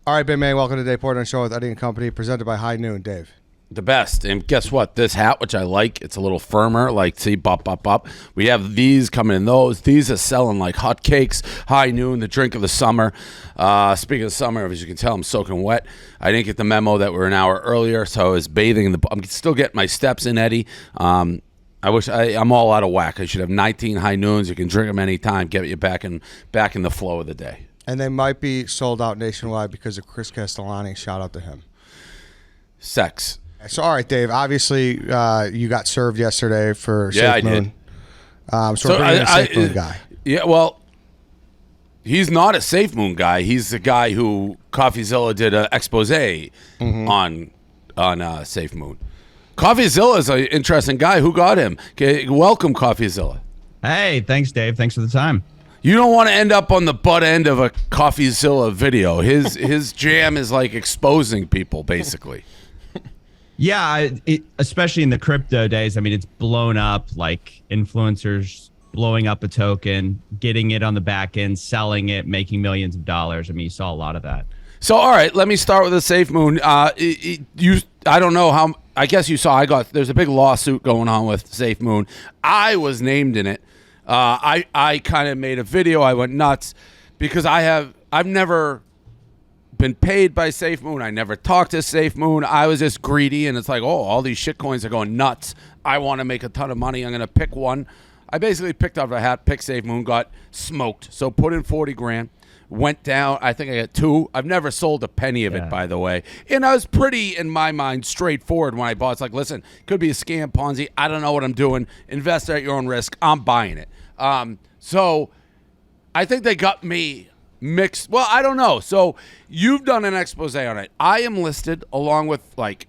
All right, big man, welcome to the Dave Portnoy Show with Eddie and Company, presented by High Noon. Dave. The best. And guess what? This hat, which I like, it's a little firmer. Like, see, bop. We have these coming in those. These are selling like hotcakes. High Noon, the drink of the summer. Speaking of summer, as you can tell, I'm soaking wet. I didn't get the memo that we're an hour earlier, so I was bathing in the. I'm still getting my steps in, Eddie. I'm all out of whack. I should have 19 High Noons. You can drink them anytime. Get you back in the flow of the day. And they might be sold out nationwide because of Chris Castellani. Shout out to him. Sex. So, all right, Dave, obviously you got served yesterday for SafeMoon. I did. So we're bringing a SafeMoon guy. Yeah, well, he's not a SafeMoon guy. He's the guy who Coffeezilla did an expose on SafeMoon. Coffeezilla is an interesting guy. Who got him? Okay, welcome, Coffeezilla. Hey, thanks, Dave. Thanks for the time. You don't want to end up on the butt end of a Coffeezilla video. His jam is like exposing people, basically. Yeah, especially in the crypto days. I mean, it's blown up, like influencers blowing up a token, getting it on the back end, selling it, making millions of dollars. I mean, you saw a lot of that. So, all right, let me start with the SafeMoon. I don't know how. I guess you saw. There's a big lawsuit going on with SafeMoon. I was named in it. I kind of made a video. I went nuts because I've never been paid by SafeMoon. I never talked to SafeMoon. I was just greedy, and it's like, oh, all these shit coins are going nuts. I want to make a ton of money. I'm going to pick one. I basically picked out a hat, picked SafeMoon, got smoked. So put in 40 grand, went down. I think I got 2. I've never sold a penny of it, by the way. And I was pretty, in my mind, straightforward when I bought. It's like, listen, could be a scam, Ponzi. I don't know what I'm doing. Invest at your own risk. I'm buying it. So I think they got me mixed. Well, I don't know. So you've done an expose on it. I am listed along with like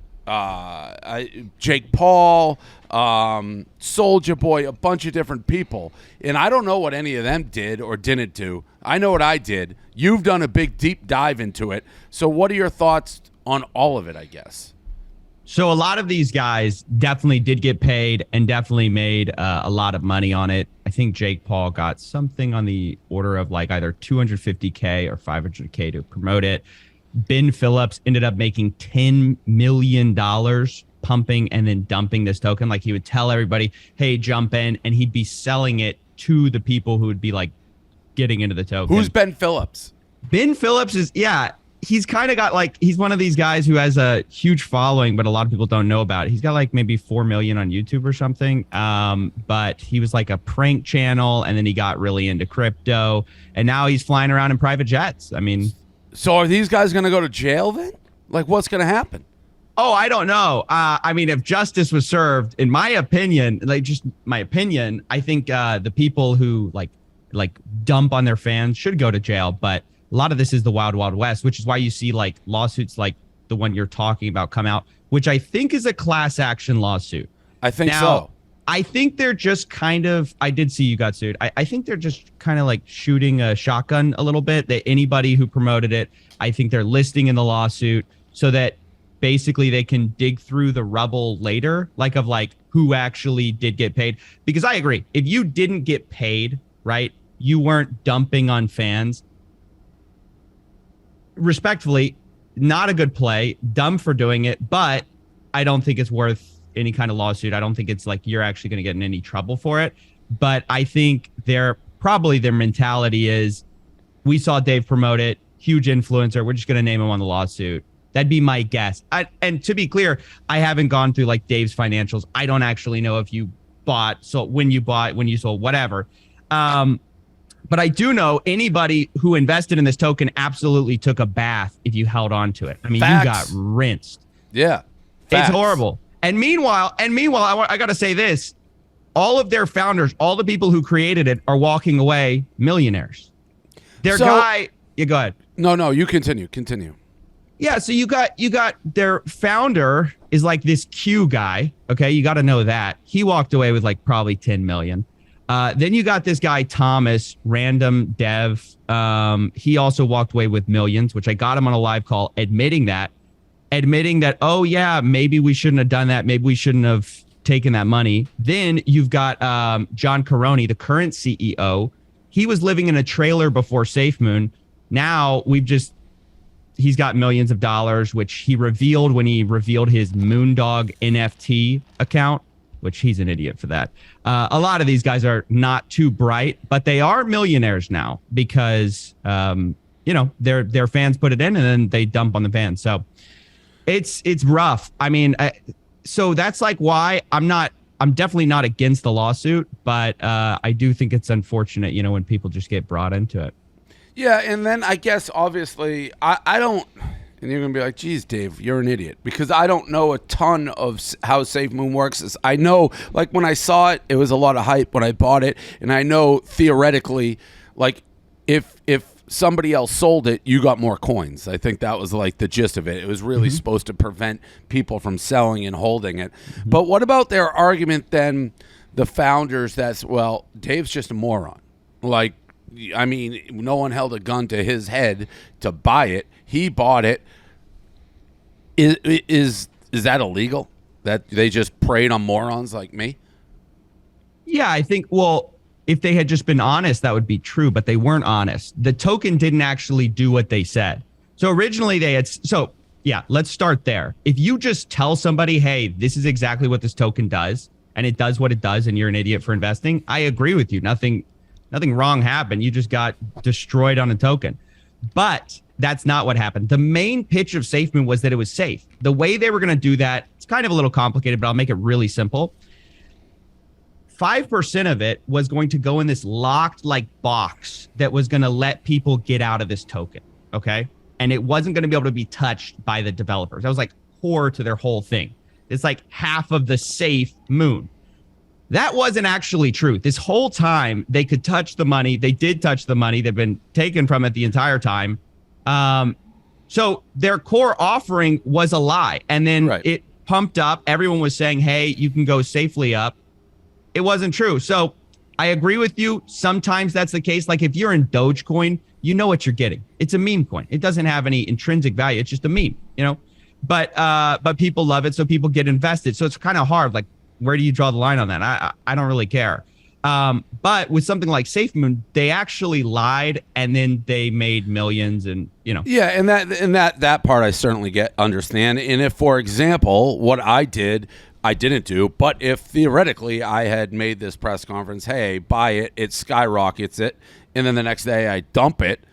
Jake Paul, Soulja Boy, a bunch of different people. And I don't know what any of them did or didn't do. I know what I did. You've done a big deep dive into it. So what are your thoughts on all of it, I guess? So a lot of these guys definitely did get paid and definitely made a lot of money on it. I think Jake Paul got something on the order of like either $250K or $500K to promote it. Ben Phillips ended up making $10 million pumping and then dumping this token. Like he would tell everybody, hey, jump in, and he'd be selling it to the people who would be like getting into the token. Who's Ben Phillips? Ben Phillips is, he's kind of got like, he's one of these guys who has a huge following, but a lot of people don't know about it. He's got like maybe 4 million on YouTube or something. But he was like a prank channel, and then he got really into crypto, and now he's flying around in private jets. I mean, so are these guys going to go to jail then? Like, what's going to happen? Oh, I don't know. I mean, if justice was served, in my opinion, like just my opinion, I think the people who like dump on their fans should go to jail. But a lot of this is the wild, wild west, which is why you see like lawsuits like the one you're talking about come out, which I think is a class action lawsuit. I think so. I think they're just kind of, I did see you got sued. I think they're just kind of like shooting a shotgun a little bit, that anybody who promoted it, I think they're listing in the lawsuit so that basically they can dig through the rubble later, like of like who actually did get paid. Because I agree, if you didn't get paid, right, you weren't dumping on fans, respectfully, not a good play, dumb for doing it, but I don't think it's worth any kind of lawsuit. I don't think it's like you're actually going to get in any trouble for it. But I think their mentality is, we saw Dave promote it, huge influencer, we're just going to name him on the lawsuit. That'd be my guess. And to be clear, I haven't gone through like Dave's financials. I don't actually know if you bought, so when you bought, when you sold, whatever. But I do know anybody who invested in this token absolutely took a bath if you held on to it. I mean, Facts. You got rinsed. Yeah. Facts. It's horrible. And meanwhile, I got to say this. All of their founders, all the people who created it are walking away millionaires. Their guy, yeah, go ahead. No, you continue. Yeah, so you got their founder is like this Q guy, okay? You got to know that. He walked away with like probably 10 million. Then you got this guy, Thomas, random dev. He also walked away with millions, which I got him on a live call admitting that, oh yeah, maybe we shouldn't have done that. Maybe we shouldn't have taken that money. Then you've got John Caroni, the current CEO. He was living in a trailer before SafeMoon. Now he's got millions of dollars, which he revealed when he revealed his Moondog NFT account, which he's an idiot for that. A lot of these guys are not too bright, but they are millionaires now because, their fans put it in and then they dump on the fans. So it's rough. I mean, so that's like why I'm definitely not against the lawsuit, but I do think it's unfortunate, when people just get brought into it. Yeah, and then I guess, obviously, I don't, and you're going to be like, geez, Dave, you're an idiot, because I don't know a ton of how SafeMoon works. I know, like, when I saw it, it was a lot of hype when I bought it, and I know, theoretically, like, if somebody else sold it, you got more coins. I think that was, like, the gist of it. It was really supposed to prevent people from selling and holding it. But what about their argument, then, the founders, well, Dave's just a moron. Like, I mean, no one held a gun to his head to buy it. He bought it. Is that illegal? That they just preyed on morons like me? Yeah, I think, well, if they had just been honest, that would be true, but they weren't honest. The token didn't actually do what they said. So originally let's start there. If you just tell somebody, hey, this is exactly what this token does, and it does what it does, and you're an idiot for investing, I agree with you. Nothing wrong happened. You just got destroyed on a token. But that's not what happened. The main pitch of SafeMoon was that it was safe. The way they were going to do that, it's kind of a little complicated, but I'll make it really simple. 5% of it was going to go in this locked box that was going to let people get out of this token. Okay. And it wasn't going to be able to be touched by the developers. That was like core to their whole thing. It's like half of the SafeMoon. That wasn't actually true. This whole time, they could touch the money. They did touch the money. They've been taken from it the entire time. So their core offering was a lie. And then it pumped up. Everyone was saying, hey, you can go safely up. It wasn't true. So I agree with you. Sometimes that's the case. Like if you're in Dogecoin, you know what you're getting. It's a meme coin. It doesn't have any intrinsic value. It's just a meme, But people love it, so people get invested. So it's kind of hard. Like, where do you draw the line on that? I don't really care. But with something like SafeMoon, they actually lied and then they made millions and. Yeah, and that part I certainly understand. And if, for example, what I didn't do, but if theoretically I had made this press conference, hey, buy it, it skyrockets it, and then the next day I dump it,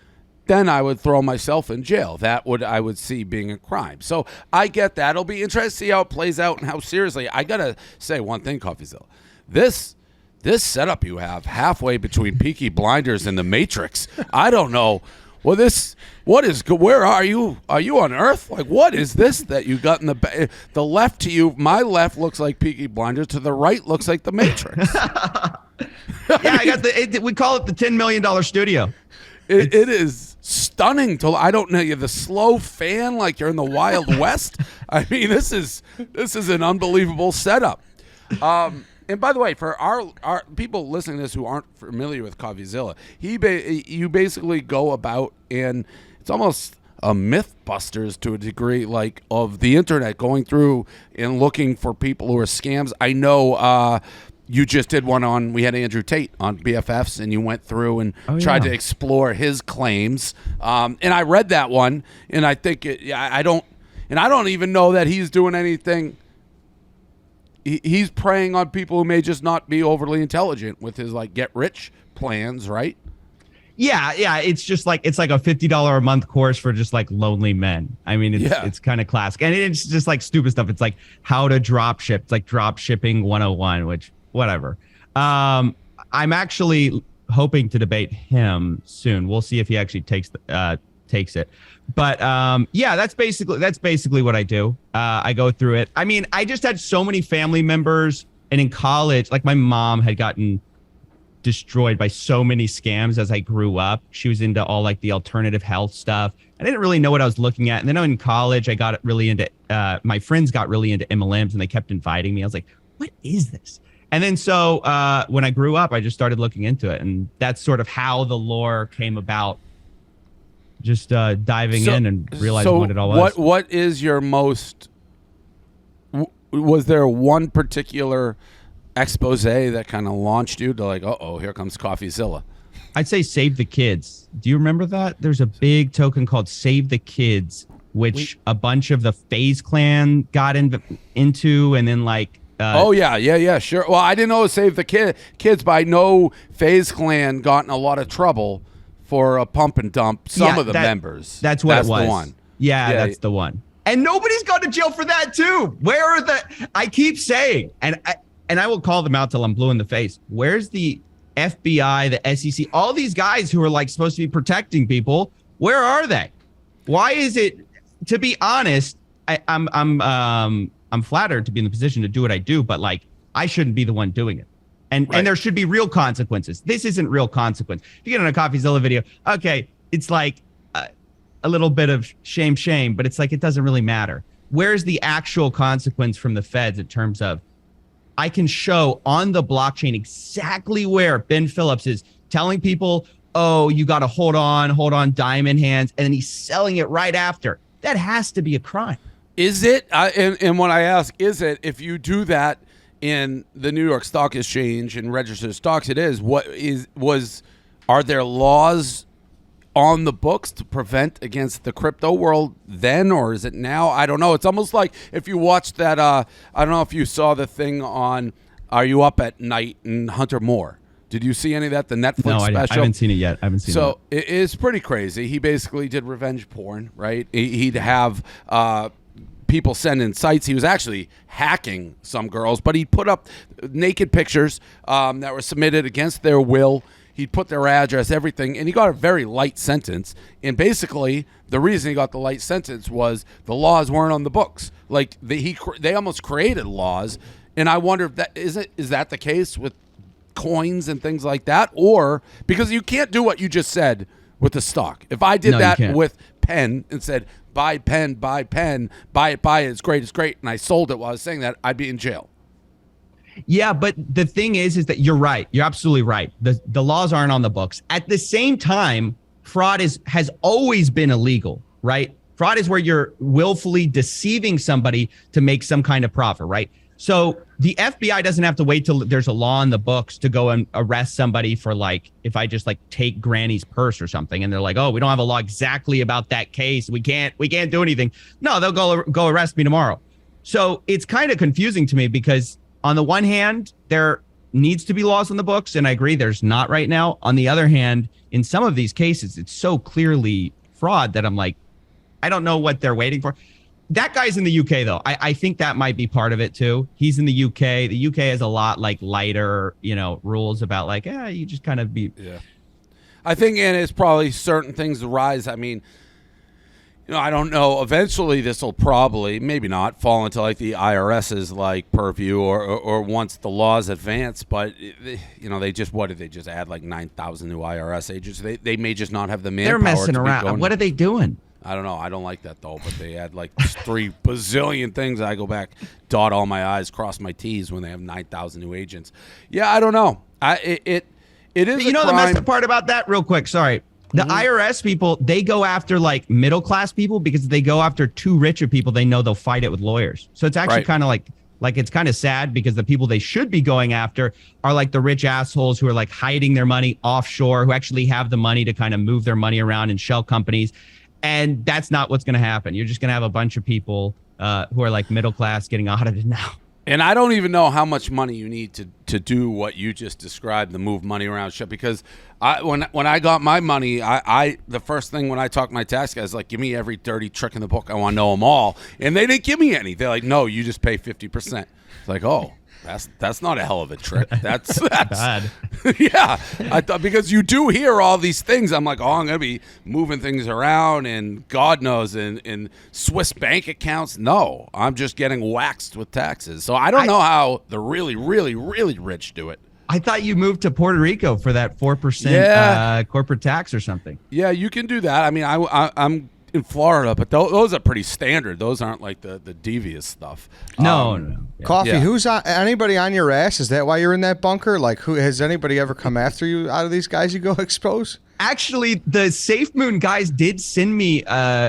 then I would throw myself in jail. I would see being a crime. So I get that. It'll be interesting to see how it plays out and how seriously. I got to say one thing, Coffeezilla. This setup you have halfway between Peaky Blinders and The Matrix, I don't know. Well, where are you? Are you on Earth? Like, what is this that you got in the left to you? My left looks like Peaky Blinders. To the right looks like The Matrix. I got we call it the $10 million studio. It is stunning. I don't know, you're the slow fan like you're in the Wild West. I mean, this is an unbelievable setup. And by the way, for our people listening to this who aren't familiar with Coffeezilla, you basically go about, and it's almost a Mythbusters to a degree, like of the internet, going through and looking for people who are scams. I know you just did one we had Andrew Tate on BFFs, and you went through and tried to explore his claims. And I read that one, and I think I don't even know that he's doing anything. He's preying on people who may just not be overly intelligent with his get rich plans, right? Yeah. It's just like it's like a $50 a month course for just lonely men. I mean, it's kind of classic, and it's just stupid stuff. It's like how to drop ship. It's like drop shipping 101, which whatever. I'm actually hoping to debate him soon. We'll see if he actually takes it. But that's basically what I do. I go through it. I mean, I just had so many family members, and in college, my mom had gotten destroyed by so many scams as I grew up. She was into all the alternative health stuff. I didn't really know what I was looking at. And then in college, I got really into my friends got really into MLMs, and they kept inviting me. I was like, what is this? And then so when I grew up, I just started looking into it, and that's sort of how the lore came about. Just diving in and realizing what it all was. What is your most? Was there one particular expose that kind of launched you to here comes Coffeezilla? I'd say Save the Kids. Do you remember that? There's a big token called Save the Kids, which a bunch of the FaZe clan got into, and then like. Sure. Well, I didn't know it Save the Kids, but I know FaZe clan got in a lot of trouble for a pump and dump some of the members. That's what it was. The one. Yeah, that's the one. And nobody's gone to jail for that too. Where are the? I keep saying, and I will call them out till I'm blue in the face. Where's the FBI, the SEC, all these guys who are like supposed to be protecting people? Where are they? Why is it? To be honest, I'm flattered to be in the position to do what I do, but like I shouldn't be the one doing it. And there should be real consequences. This isn't real consequence. If you get on a Coffeezilla video, okay, it's like a little bit of shame, but it's like it doesn't really matter. Where's the actual consequence from the feds in terms of I can show on the blockchain exactly where Ben Phillips is telling people, oh, you got to hold on, diamond hands, and then he's selling it right after. That has to be a crime. Is it? And when I ask, is it, if you do that in the New York Stock Exchange and registered stocks, it is. Are there laws on the books to prevent against the crypto world then, or is it now? I don't know. It's almost like if you watched that, I don't know if you saw the thing on Are You Up at Night and Hunter Moore. Did you see any of that? The Netflix special? I haven't seen it yet. So it is pretty crazy. He basically did revenge porn, right? He'd have people send in sites. He was actually hacking some girls, but he put up naked pictures that were submitted against their will. He'd put their address, everything, and he got a very light sentence. And basically, the reason he got the light sentence was the laws weren't on the books. Like they almost created laws, and I wonder if that is that the case with coins and things like that, or because you can't do what you just said with the stock. If I did that with pen and said buy pen, buy it, it's great, and I sold it while I was saying that, I'd be in jail. Yeah, but the thing is that you're right. You're absolutely right. The laws aren't on the books. At the same time, fraud has always been illegal, right? Fraud is where you're willfully deceiving somebody to make some kind of profit, right? So the FBI doesn't have to wait till there's a law in the books to go and arrest somebody for, like, if I just like take Granny's purse or something, and they're like, oh, we don't have a law exactly about that case. We can't do anything. No, they'll go arrest me tomorrow. So it's kind of confusing to me because on the one hand, there needs to be laws on the books, and I agree there's not right now. On the other hand, in some of these cases, it's so clearly fraud that I'm like, I don't know what they're waiting for. That guy's in the UK, though. I think that might be part of it, too. He's in the UK. The UK has a lot, like, lighter, rules about, like, you just kind of be. Yeah. I think, and it's probably certain things rise. I mean, I don't know. Eventually, this will probably, maybe not, fall into like the IRS's like purview, or once the laws advance. But they just did they just add like 9,000 new IRS agents? They may just not have the manpower. They're messing around. What are they doing? I don't know. I don't like that though. But they add like 3 bazillion things. I go back, dot all my I's, cross my T's when they have 9,000 new agents. Yeah, I don't know. It is. You know the messed up part about that, real quick. Sorry. The IRS people, they go after like middle class people because if they go after too rich of people, they know they'll fight it with lawyers. So it's actually kind of like it's kind of sad because the people they should be going after are like the rich assholes who are like hiding their money offshore, who actually have the money to kind of move their money around in shell companies. And that's not what's going to happen. You're just going to have a bunch of people who are like middle class getting audited now. And I don't even know how much money you need to do what you just described, the move money around shit. Because when I got my money, the first thing when I talked to my tax guys, like, give me every dirty trick in the book. I want to know them all. And they didn't give me any. They're like, no, you just pay 50%. It's like, oh, that's not a hell of a trick. That's bad. Yeah, I thought, because you do hear all these things. I'm like, oh, I'm gonna be moving things around, and God knows, in Swiss bank accounts. No, I'm just getting waxed with taxes. So I don't know how the really, really, really rich do it. I thought you moved to Puerto Rico for that 4% corporate tax or something. Yeah, you can do that. I mean, I'm in Florida, but those are pretty standard. Those aren't like the devious stuff. No. Yeah. Coffee, who's on, anybody on your ass? Is that why you're in that bunker? Like, who has anybody ever come after you out of these guys you go expose? Actually, the SafeMoon guys did send me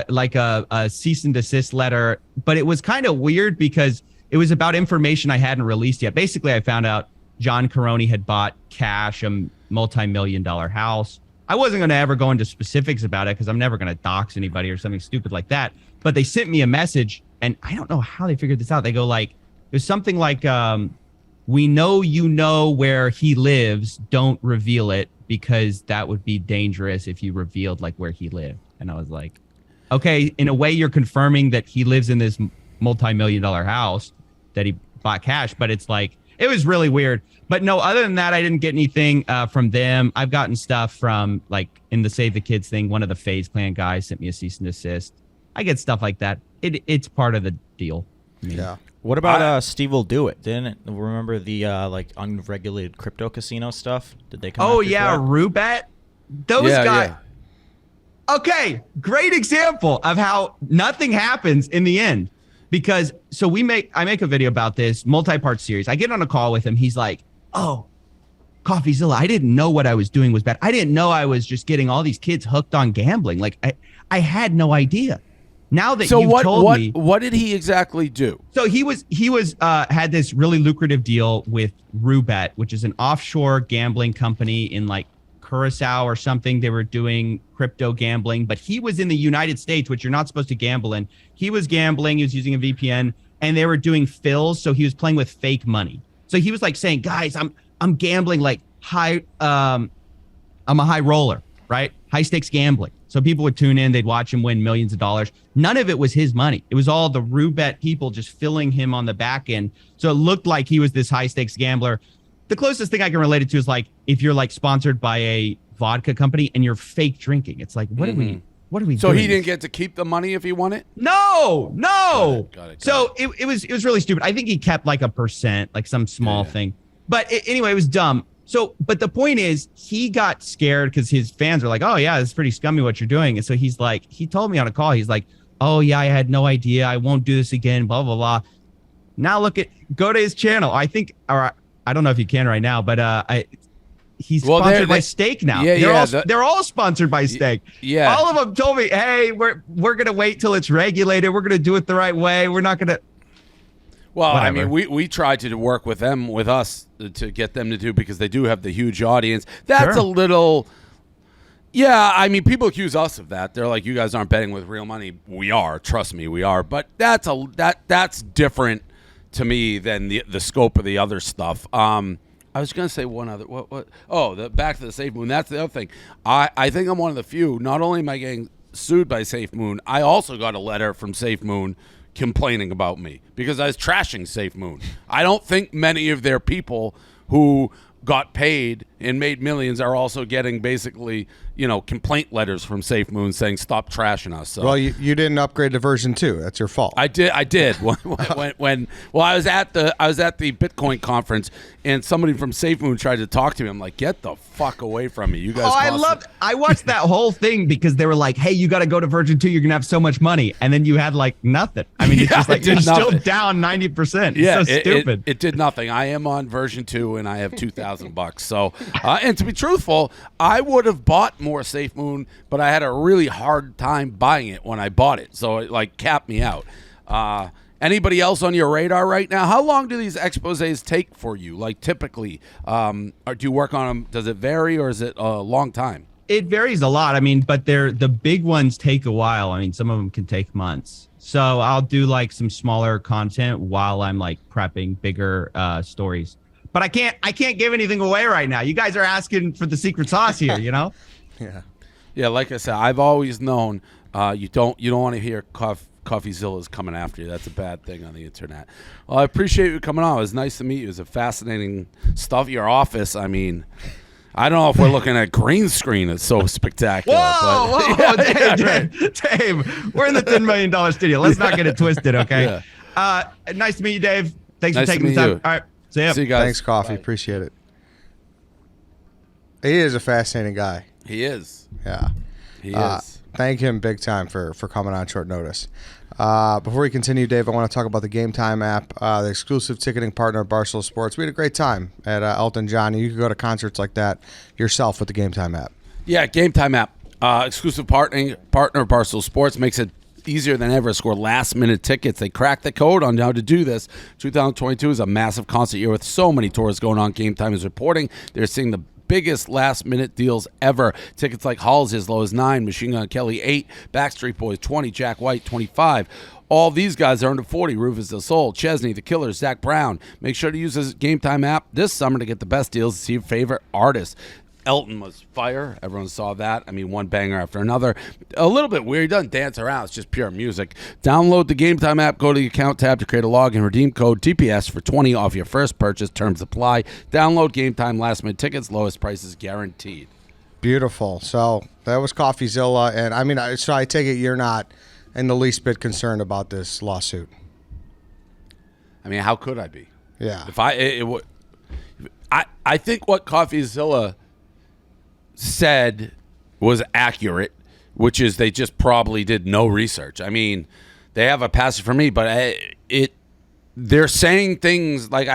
like a cease and desist letter, but it was kind of weird because it was about information I hadn't released yet. Basically, I found out John Caroni had bought cash multi-million-dollar house. I wasn't going to ever go into specifics about it because I'm never going to dox anybody or something stupid like that. But they sent me a message, and I don't know how they figured this out. They go like, there's something like, we know you know where he lives. Don't reveal it because that would be dangerous if you revealed like where he lived. And I was like, okay, in a way you're confirming that he lives in this multi-million-dollar house that he bought cash, but it's like, it was really weird. But no, other than that, I didn't get anything from them. I've gotten stuff from, like, in the Save the Kids thing, one of the FaZe Clan guys sent me a cease and desist. I get stuff like that. It's part of the deal. I mean, Yeah. What about Steve Will Do It? Didn't it, remember the like unregulated crypto casino stuff? Did they come oh, after you yeah, for that? Rubet. Those Yeah, guys. yeah. Okay, great example of how nothing happens in the end. Because so I make a video about this multi-part series. I get on a call with him. He's like, "Oh, Coffeezilla, I didn't know what I was doing was bad. I didn't know I was just getting all these kids hooked on gambling. Like I had no idea." Now that you've told me, what did he exactly do? so he was had this really lucrative deal with Rubet, which is an offshore gambling company in like Curacao or something. They were doing crypto gambling, but he was in the United States, which you're not supposed to gamble in. He was gambling. He was using a VPN, and they were doing fills. So he was playing with fake money. So he was like saying, "Guys, I'm gambling like high. I'm a high roller, right? High stakes gambling." So people would tune in. They'd watch him win millions of dollars. None of it was his money. It was all the Rubet people just filling him on the back end. So it looked like he was this high stakes gambler. The closest thing I can relate it to is like if you're like sponsored by a vodka company and you're fake drinking. It's like, what are we So doing? he didn't get to keep the money if he won it? No. Got it. So it was really stupid. I think he kept like 1%, like some small thing. But anyway, it was dumb. So, but the point is, he got scared because his fans were like, "Oh yeah, it's pretty scummy what you're doing." And so he's like, he told me on a call, he's like, "Oh yeah, I had no idea. I won't do this again." Blah blah blah. Now go to his channel. I think, or I don't know if you can right now, but he's sponsored by Steak now. Yeah, they're all sponsored by Steak. Yeah, all of them told me, "Hey, we're gonna wait till it's regulated. We're gonna do it the right way. We're not gonna." Well, Whatever. I mean, we tried to work with us to get them to do, because they do have the huge audience. That's Sure. a little, yeah. I mean, people accuse us of that. They're like, "You guys aren't betting with real money." We are, trust me, we are. But that's different to me than the scope of the other stuff. I was gonna say one other. What? Oh, back to the SafeMoon. That's the other thing. I think I'm one of the few. Not only am I getting sued by SafeMoon, I also got a letter from SafeMoon complaining about me because I was trashing SafeMoon. I don't think many of their people who got paid and made millions are also getting basically, complaint letters from SafeMoon saying stop trashing us. So Well, you didn't upgrade to version 2. That's your fault. I did. when I was at the Bitcoin conference and somebody from SafeMoon tried to talk to me. I'm like, get the fuck away from me, you guys. I watched that whole thing because they were like, "Hey, you got to go to version 2. You're gonna have so much money," and then you had like nothing. I mean, it's just like you're still down 90%. Yeah, it's so stupid. It did nothing. I am on version 2 and I have $2,000. So, and to be truthful, I would have bought more SafeMoon, but I had a really hard time buying it when I bought it. So it like capped me out. Anybody else on your radar right now? How long do these exposés take for you? Like typically, or do you work on them? Does it vary or is it a long time? It varies a lot. I mean, but the big ones take a while. I mean, some of them can take months. So I'll do like some smaller content while I'm like prepping bigger stories. But I can't give anything away right now. You guys are asking for the secret sauce here, Yeah. Yeah, like I said, I've always known you don't want to hear Coffeezilla's coming after you. That's a bad thing on the internet. Well, I appreciate you coming on. It was nice to meet you. It was a fascinating stuff. Your office, I mean, I don't know if we're looking at green screen. It's so spectacular. Whoa, Dave, we're in the $10 million studio. Let's not get it twisted, okay? Yeah. Nice to meet you, Dave. Thanks Nice for to taking the meet time. you. All right, see ya. See you guys. Thanks, Coffee. Bye. Appreciate it. He is a fascinating guy. He is. Yeah. He is. Thank him big time for coming on short notice. Before we continue, Dave, I want to talk about the GameTime app, the exclusive ticketing partner of Barstool Sports. We had a great time at Elton John. You can go to concerts like that yourself with the GameTime app. Yeah, GameTime app. Exclusive partner of Barstool Sports makes it easier than ever to score last-minute tickets. They cracked the code on how to do this. 2022 is a massive concert year with so many tours going on. GameTime is reporting they're seeing the biggest last-minute deals ever. Tickets like Halsey as low as $9, Machine Gun Kelly $8, Backstreet Boys $20, Jack White $25. All these guys are under $40. Rufus Del Sol, Chesney, The Killers, Zach Brown. Make sure to use the GameTime app this summer to get the best deals and see your favorite artists. Elton was fire. Everyone saw that. I mean, one banger after another. A little bit weird. He doesn't dance around. It's just pure music. Download the GameTime app. Go to the account tab to create a login. Redeem code DPS for 20 off your first purchase. Terms apply. Download GameTime last-minute tickets. Lowest prices guaranteed. Beautiful. So that was Coffeezilla. And, I mean, so I take it you're not in the least bit concerned about this lawsuit. I mean, how could I be? Yeah. If I think what Coffeezilla said was accurate, which is they just probably did no research. I mean, they have a passage for me, but they're saying things like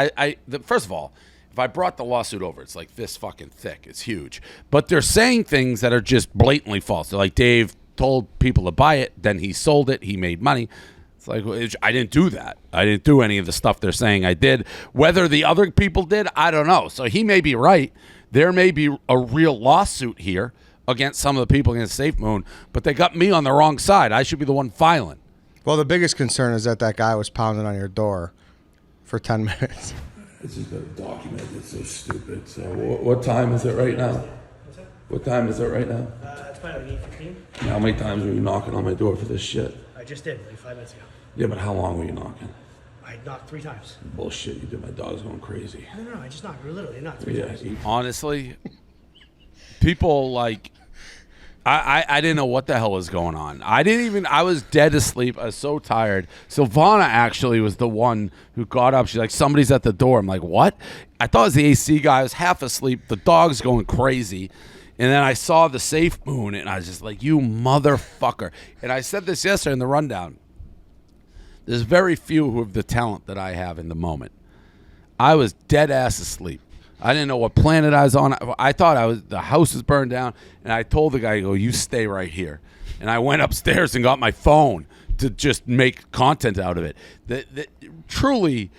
first of all, if I brought the lawsuit over, it's like this fucking thick. It's huge. But they're saying things that are just blatantly false. They're like, Dave told people to buy it, then he sold it, he made money. It's like, I didn't do that. I didn't do any of the stuff they're saying I did. Whether the other people did, I don't know. So he may be right. There may be a real lawsuit here against some of the people against SafeMoon, but they got me on the wrong side. I should be the one filing. Well, the biggest concern is that guy was pounding on your door for 10 minutes. This is documented. It's so stupid. So what time is it right now? What time is it right now? It's probably like 8:15. How many times were you knocking on my door for this shit? I just did, like 5 minutes ago. Yeah, but how long were you knocking? I knocked 3 times. Bullshit, you did. My dog's going crazy. No, I just knocked. Literally knocked 3 times. Honestly, people like, I didn't know what the hell was going on. I was dead asleep. I was so tired. Silvana actually was the one who got up. She's like, somebody's at the door. I'm like, what? I thought it was the AC guy. I was half asleep. The dog's going crazy. And then I saw the SafeMoon, and I was just like, you motherfucker. And I said this yesterday in the rundown. There's very few who have the talent that I have in the moment. I was dead ass asleep. I didn't know what planet I was on. I thought the house was burned down, and I told the guy, you stay right here. And I went upstairs and got my phone to just make content out of it. Truly,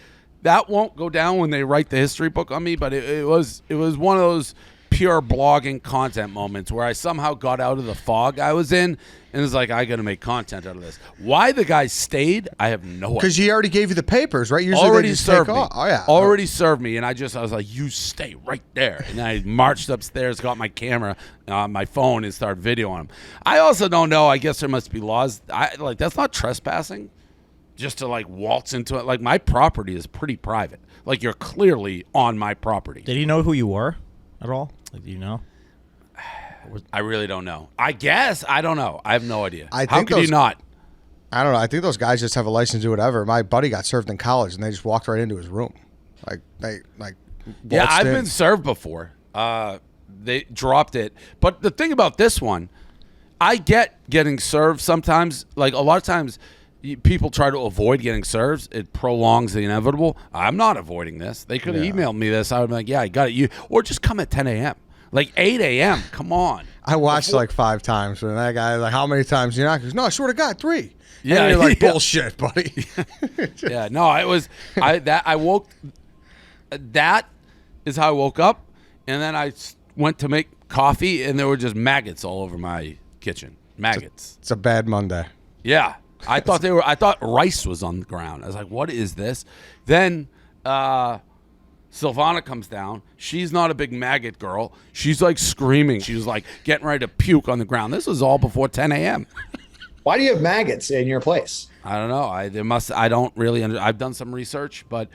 that won't go down when they write the history book on me, but it was one of those pure blogging content moments where I somehow got out of the fog I was in and was like, I got to make content out of this. Why the guy stayed, I have no idea. Because he already gave you the papers, right? Usually already they just served take me. off. Oh, yeah. Already served me, and I was like, you stay right there. And I marched upstairs, got my camera, my phone, and started videoing him. I also don't know. I guess there must be laws. That's not trespassing. Just to waltz into it. Like, my property is pretty private. Like, you're clearly on my property. Did he know who you were at all? Do you know? I really don't know. I guess. I don't know. I have no idea. How could you not? I don't know. I think those guys just have a license to do whatever. My buddy got served in college, and they just walked right into his room. Yeah, I've been served before. They dropped it. But the thing about this one, I get getting served sometimes. A lot of times, people try to avoid getting served. It prolongs the inevitable. I'm not avoiding this. They could have emailed me this. I would be like, yeah, I got it. Or just come at 10 a.m. 8 a.m. Come on. I watched 5 times, and that guy like, how many times you knock? He goes, no, I swear to God, 3. Yeah, and you're like, bullshit, buddy. Yeah, no, it was I woke. That is how I woke up, and then I went to make coffee, and there were just maggots all over my kitchen. Maggots. It's a bad Monday. Yeah. I thought rice was on the ground. I was like, what is this? Then Silvana comes down. She's not a big maggot girl. She's screaming. She was getting ready to puke on the ground. This was all before 10 a.m. Why do you have maggots in your place? I don't know. I don't really I've done some research, but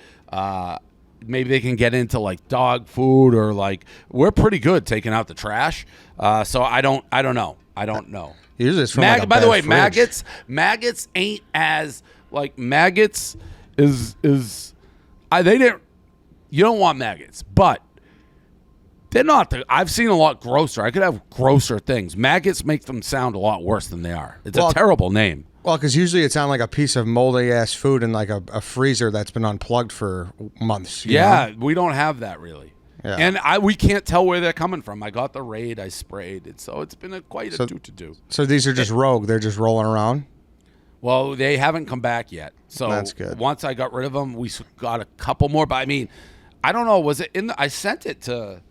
maybe they can get into dog food or we're pretty good taking out the trash. So I don't know. I don't know. Usually it's from by the way, fridge. maggots ain't as maggots is they didn't. You don't want maggots, but they're not. I've seen a lot grosser. I could have grosser things. Maggots make them sound a lot worse than they are. It's a terrible name. Well, because usually it's on a piece of moldy ass food in a freezer that's been unplugged for months. You know? We don't have that really. Yeah. And we can't tell where they're coming from. I got the raid. I sprayed it, so it's been quite a do. So these are just rogue. They're just rolling around. Well, they haven't come back yet. So that's good. Once I got rid of them, we got a couple more. But I mean, I don't know. Was it in? I sent it to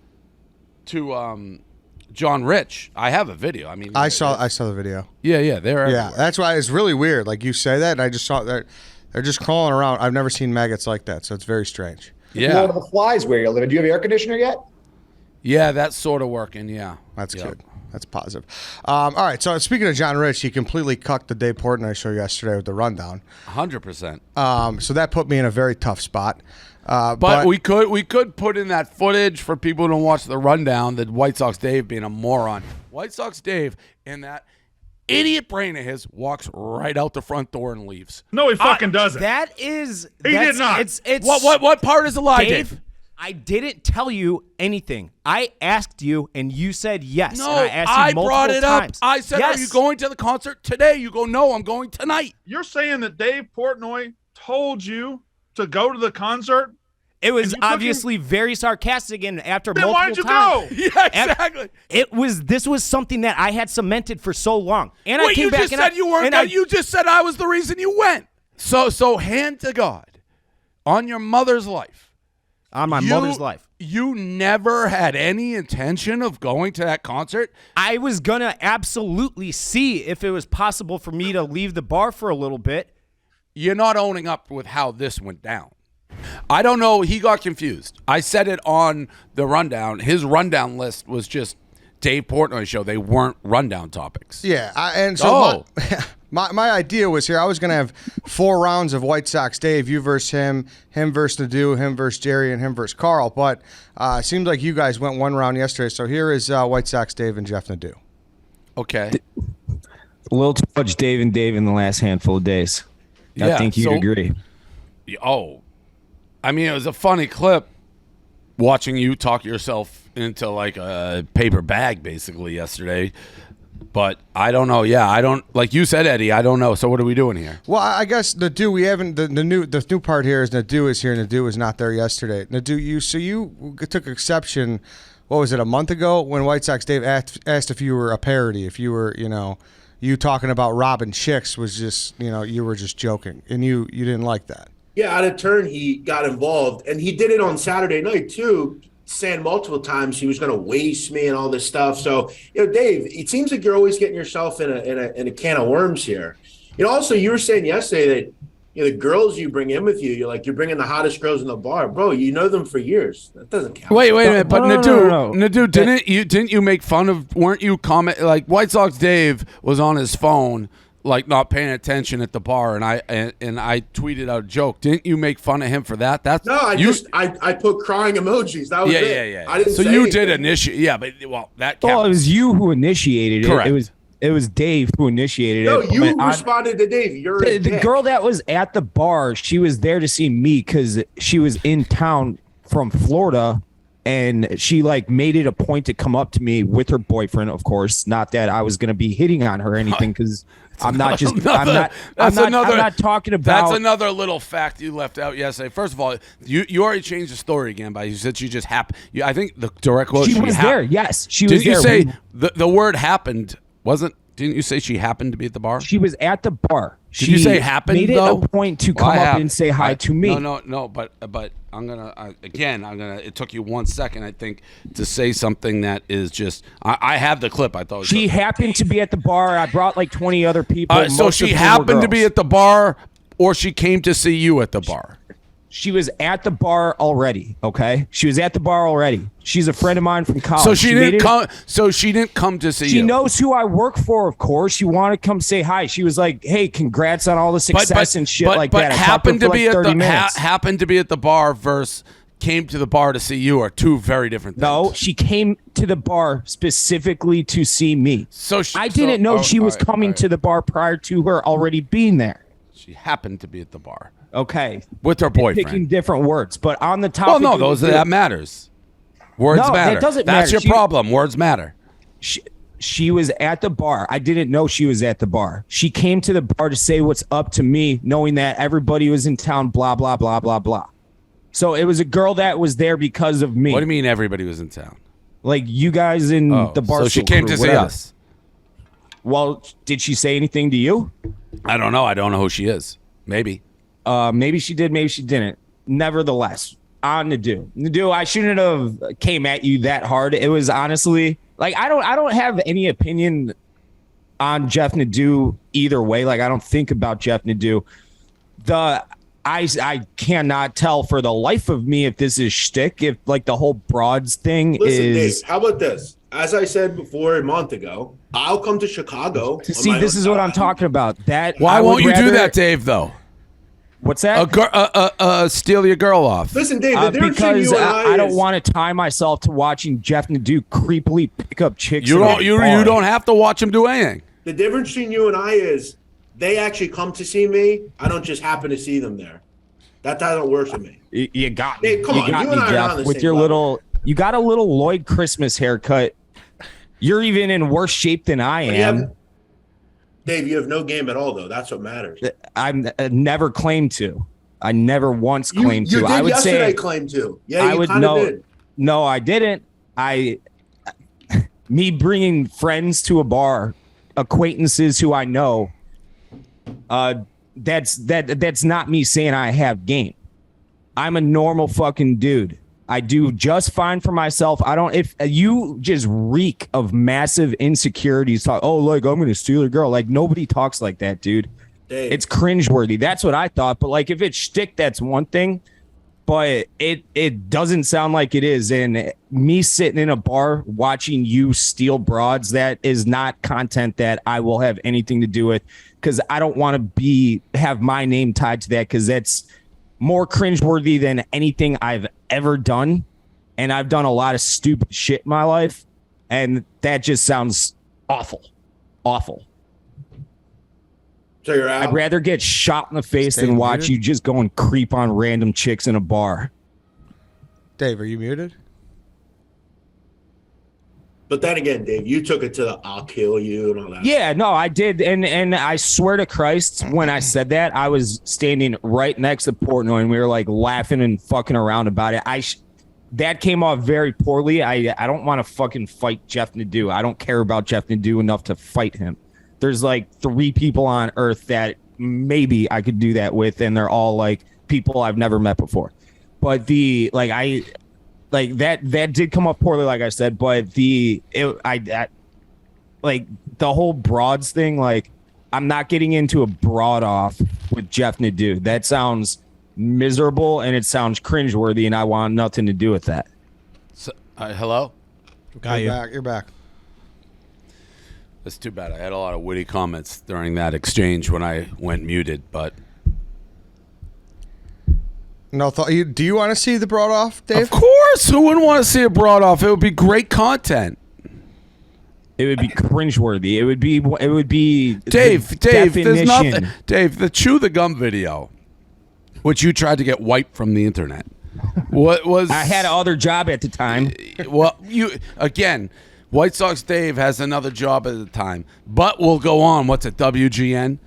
John Rich. I have a video. I mean, I saw the video. Yeah, they're everywhere. Yeah, that's why it's really weird. Like you say that, and I just saw that they're just crawling around. I've never seen maggots like that, so it's very strange. Yeah. One of the flies where you're living. Do you have air conditioner yet? Yeah, that's sort of working. Yeah, That's good. That's positive. All right. So speaking of John Rich, he completely cucked the Dave Portnoy show yesterday with the rundown. 100%. So that put me in a very tough spot. But we could put in that footage for people who don't watch the rundown. That White Sox Dave being a moron. White Sox Dave in that idiot brain of his walks right out the front door and leaves. No, he fucking doesn't. He did not. It's What part is a lie, Dave? I didn't tell you anything. I asked you, and you said yes. No, and I asked you brought it times. up. I said, yes. "Are you going to the concert today?" You go, "No, I'm going tonight." You're saying that Dave Portnoy told you to go to the concert? It was you took obviously very sarcastic, and after Then multiple why'd you times, go? Yeah, exactly. This was something that I had cemented for so long, and I Wait, came you back just and said you weren't. You just said I was the reason you went. So hand to God, on your mother's life, on my mother's life. You never had any intention of going to that concert? I was going to absolutely see if it was possible for me to leave the bar for a little bit. You're not owning up with how this went down. I don't know. He got confused. I said it on the rundown. His rundown list was just Dave Portnoy show. They weren't rundown topics. Yeah, my idea was here. I was going to have 4 rounds of White Sox Dave, you versus him versus Nadu, him versus Jerry, and him versus Carl. But it seems like you guys went 1 round yesterday. So here is White Sox Dave and Jeff Nadu. Okay. A little too much Dave and Dave in the last handful of days. I think you'd agree. Oh, I mean, it was a funny clip watching you talk yourself into like a paper bag basically yesterday. But I don't know. Yeah, I don't, like you said, Eddie, I don't know. So what are we doing here? Well, I guess Nadu, we haven't, the new part here is Nadu is here. Nadu was not there yesterday. Nadu, you took exception, what was it, a month ago when White Sox Dave asked if you were a parody, if you were, you talking about robbing chicks was just, you were just joking, and you didn't like that. Yeah, out of turn, he got involved, and he did it on Saturday night too, saying multiple times he was going to waste me and all this stuff. So, Dave, it seems like you're always getting yourself in a can of worms here. Also, you were saying yesterday that the girls you bring in with you, you're bringing the hottest girls in the bar, bro. You know them for years. That doesn't count. Wait a minute, but Nadu, No. didn't you make fun of? Weren't you comment like White Sox Dave was on his phone, like not paying attention at the bar, and I tweeted out a joke. Didn't you make fun of him for that? No, I put crying emojis. That was it. Yeah. I didn't so say you anything. did initiate. Yeah, but that counts. Well, it was you who initiated it. Correct. It was Dave who initiated No, it. you responded to Dave. You're a the dick. girl that was at the bar. She was there to see me because she was in town from Florida, and she made it a point to come up to me with her boyfriend. Of course, not that I was going to be hitting on her or anything, because I'm not talking about. That's another little fact you left out yesterday. First of all, you already changed the story again, but you said she just happened. I think the direct quote. She was there. Yes, she was there. there. Didn't you say the word happened? Didn't you say she happened to be at the bar? She was at the bar. Did you say happened? Made it though? a point to come up and say hi to me. No. But I'm gonna It took you 1 second, I think, to say something that is just. I have the clip. I thought she happened to be at the bar. I brought 20 other people. So she happened to be at the bar, or she came to see you at the bar. She was at the bar already. Okay, she was at the bar already. She's a friend of mine from college. So she didn't come. So she didn't come to see you. She knows who I work for, of course. She wanted to come say hi. She was like, "Hey, congrats on all the success and shit like that." But happened to be at happened to be at the bar versus came to the bar to see you are two very different things. No, she came to the bar specifically to see me. So I didn't know she was coming to the bar prior to her already being there. She happened to be at the bar. Okay. With her boyfriend. Picking different words, but on the topic. Well, no, that matters. Words matter. That doesn't That's matter. your problem. Words matter. She was at the bar. I didn't know she was at the bar. She came to the bar to say what's up to me, knowing that everybody was in town, blah, blah, blah, blah, blah. So it was a girl that was there because of me. What do you mean everybody was in town? Like you guys in the bar. So she came to see us. Well, did she say anything to you? I don't know. I don't know who she is. Maybe. Maybe she did. Maybe she didn't. Nevertheless, on Nadu. Nadu, I shouldn't have came at you that hard. It was honestly like I don't have any opinion on Jeff Nadu either way. Like I don't think about Jeff Nadu. I cannot tell for the life of me if this is shtick, if like the whole broads thing Listen, is. Dave, how about this? As I said before a month ago, I'll come to Chicago. See, this is what I'm talking about. That Why won't you do that, Dave? Though. What's that? Steal your girl off. Listen, Dave, the difference between because you and I don't is- want to tie myself to watching Jeff Nadu creepily pick up chicks. You in don't. a You bar. don't have to watch him do anything. The difference between you and I is they actually come to see me. I don't just happen to see them there. That doesn't work for me. You got me. Dave, come you on, got you me, and I are Jeff, on the with same your level. little. You got a little Lloyd Christmas haircut. You're even in worse shape than I am. Dave, you have no game at all, though. That's what matters. I'm never claimed to. I never once claimed you to. did I would yesterday say claim to. Yeah, I you would kind of know. did. No, I didn't. Me bringing friends to a bar, acquaintances who I know. That's not me saying I have game. I'm a normal fucking dude. I do just fine for myself. I don't. If you just reek of massive insecurities, talk. Oh, like I'm gonna steal your girl. Like nobody talks like that, dude. Dave. It's cringeworthy. That's what I thought. But like, if it's shtick, that's one thing. But it doesn't sound like it is. And me sitting in a bar watching you steal broads, that is not content that I will have anything to do with, because I don't want to have my name tied to that, because that's more cringeworthy than anything I've ever done. And I've done a lot of stupid shit in my life. And that just sounds awful. Awful. So you're out. I'd rather get shot in the face than watch you just go and creep on random chicks in a bar. Dave, are you muted? But then again, Dave, you took it to the I'll kill you and all that. Yeah, no, I did. And I swear to Christ, when I said that, I was standing right next to Portnoy and we were like laughing and fucking around about it. That came off very poorly. I don't want to fucking fight Jeff Nadu. I don't care about Jeff Nadu enough to fight him. There's like 3 people on earth that maybe I could do that with, and they're all like people I've never met before. But that did come off poorly, like I said. But the whole broads thing, like I'm not getting into a broad off with Jeff Nadu. That sounds miserable and it sounds cringeworthy, and I want nothing to do with that. So, hello. You're back. That's too bad. I had a lot of witty comments during that exchange when I went muted, but No thought. Do you want to see the broad off, Dave? of course, who wouldn't want to see it brought off? It would be great content. It would be cringeworthy. It would be Dave, there's definition. nothing. Dave, the chew the gum video, which you tried to get wiped from the internet. What was? I had another job at the time. Well, White Sox Dave has another job at the time, but we'll go on. What's it? WGN?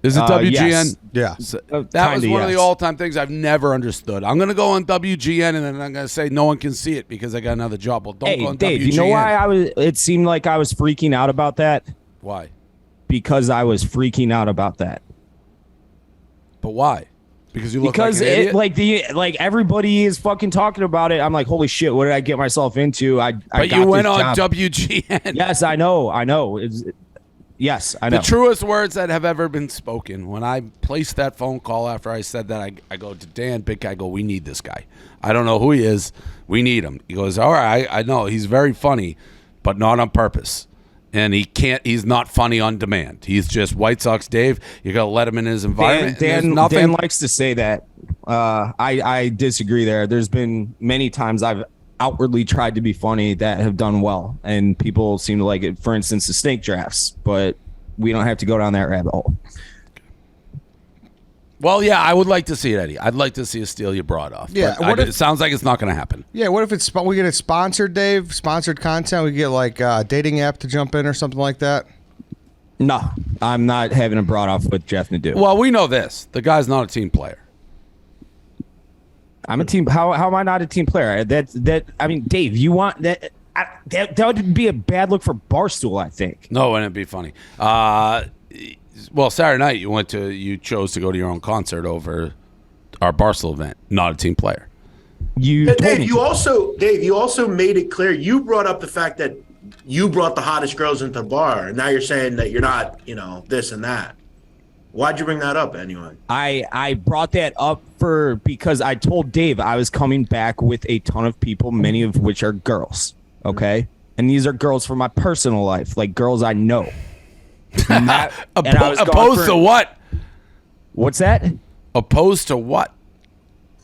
Is it WGN? Yes. Yeah. That was one of the all-time things I've never understood. I'm going to go on WGN, and then I'm going to say no one can see it because I got another job. Well, don't go on Dave, WGN. you know why it seemed like I was freaking out about that? Why? Because I was freaking out about that. But why? Because you look because like an idiot? everybody is fucking talking about it. I'm like, holy shit, what did I get myself into? But you went on WGN. Yes, I know. Yes, I know. The truest words that have ever been spoken. When I placed that phone call after I said that, I go to Dan, big guy, I go, we need this guy. I don't know who he is. We need him. He goes, all right, I know. He's very funny, but not on purpose. And he's not funny on demand. He's just White Sox Dave. You got to let him in his environment. Dan likes to say that. I disagree there. There's been many times I've outwardly tried to be funny that have done well, and people seem to like it. For instance, the snake drafts, but we don't have to go down that rabbit hole. Well, yeah, I would like to see it, Eddie. I'd like to see us steal your broad off. Yeah, it sounds like it's not going to happen. Yeah, what if we get it sponsored, Dave? Sponsored content? We get like a dating app to jump in or something like that? No, I'm not having a broad off with Jeff Nadu. Well, we know this. The guy's not a team player. I'm a team. How am I not a team player? I mean, Dave, you want that? That would be a bad look for Barstool, I think. No, and it'd be funny. Well, Saturday night you chose to go to your own concert over our Barstool event, not a team player. Dave, you also made it clear. You brought up the fact that you brought the hottest girls into the bar, and now you're saying that you're not, this and that. Why'd you bring that up anyway? I brought that up because I told Dave I was coming back with a ton of people, many of which are girls. Okay, and these are girls from my personal life, like girls I know. Opposed to what? What's that? Opposed to what?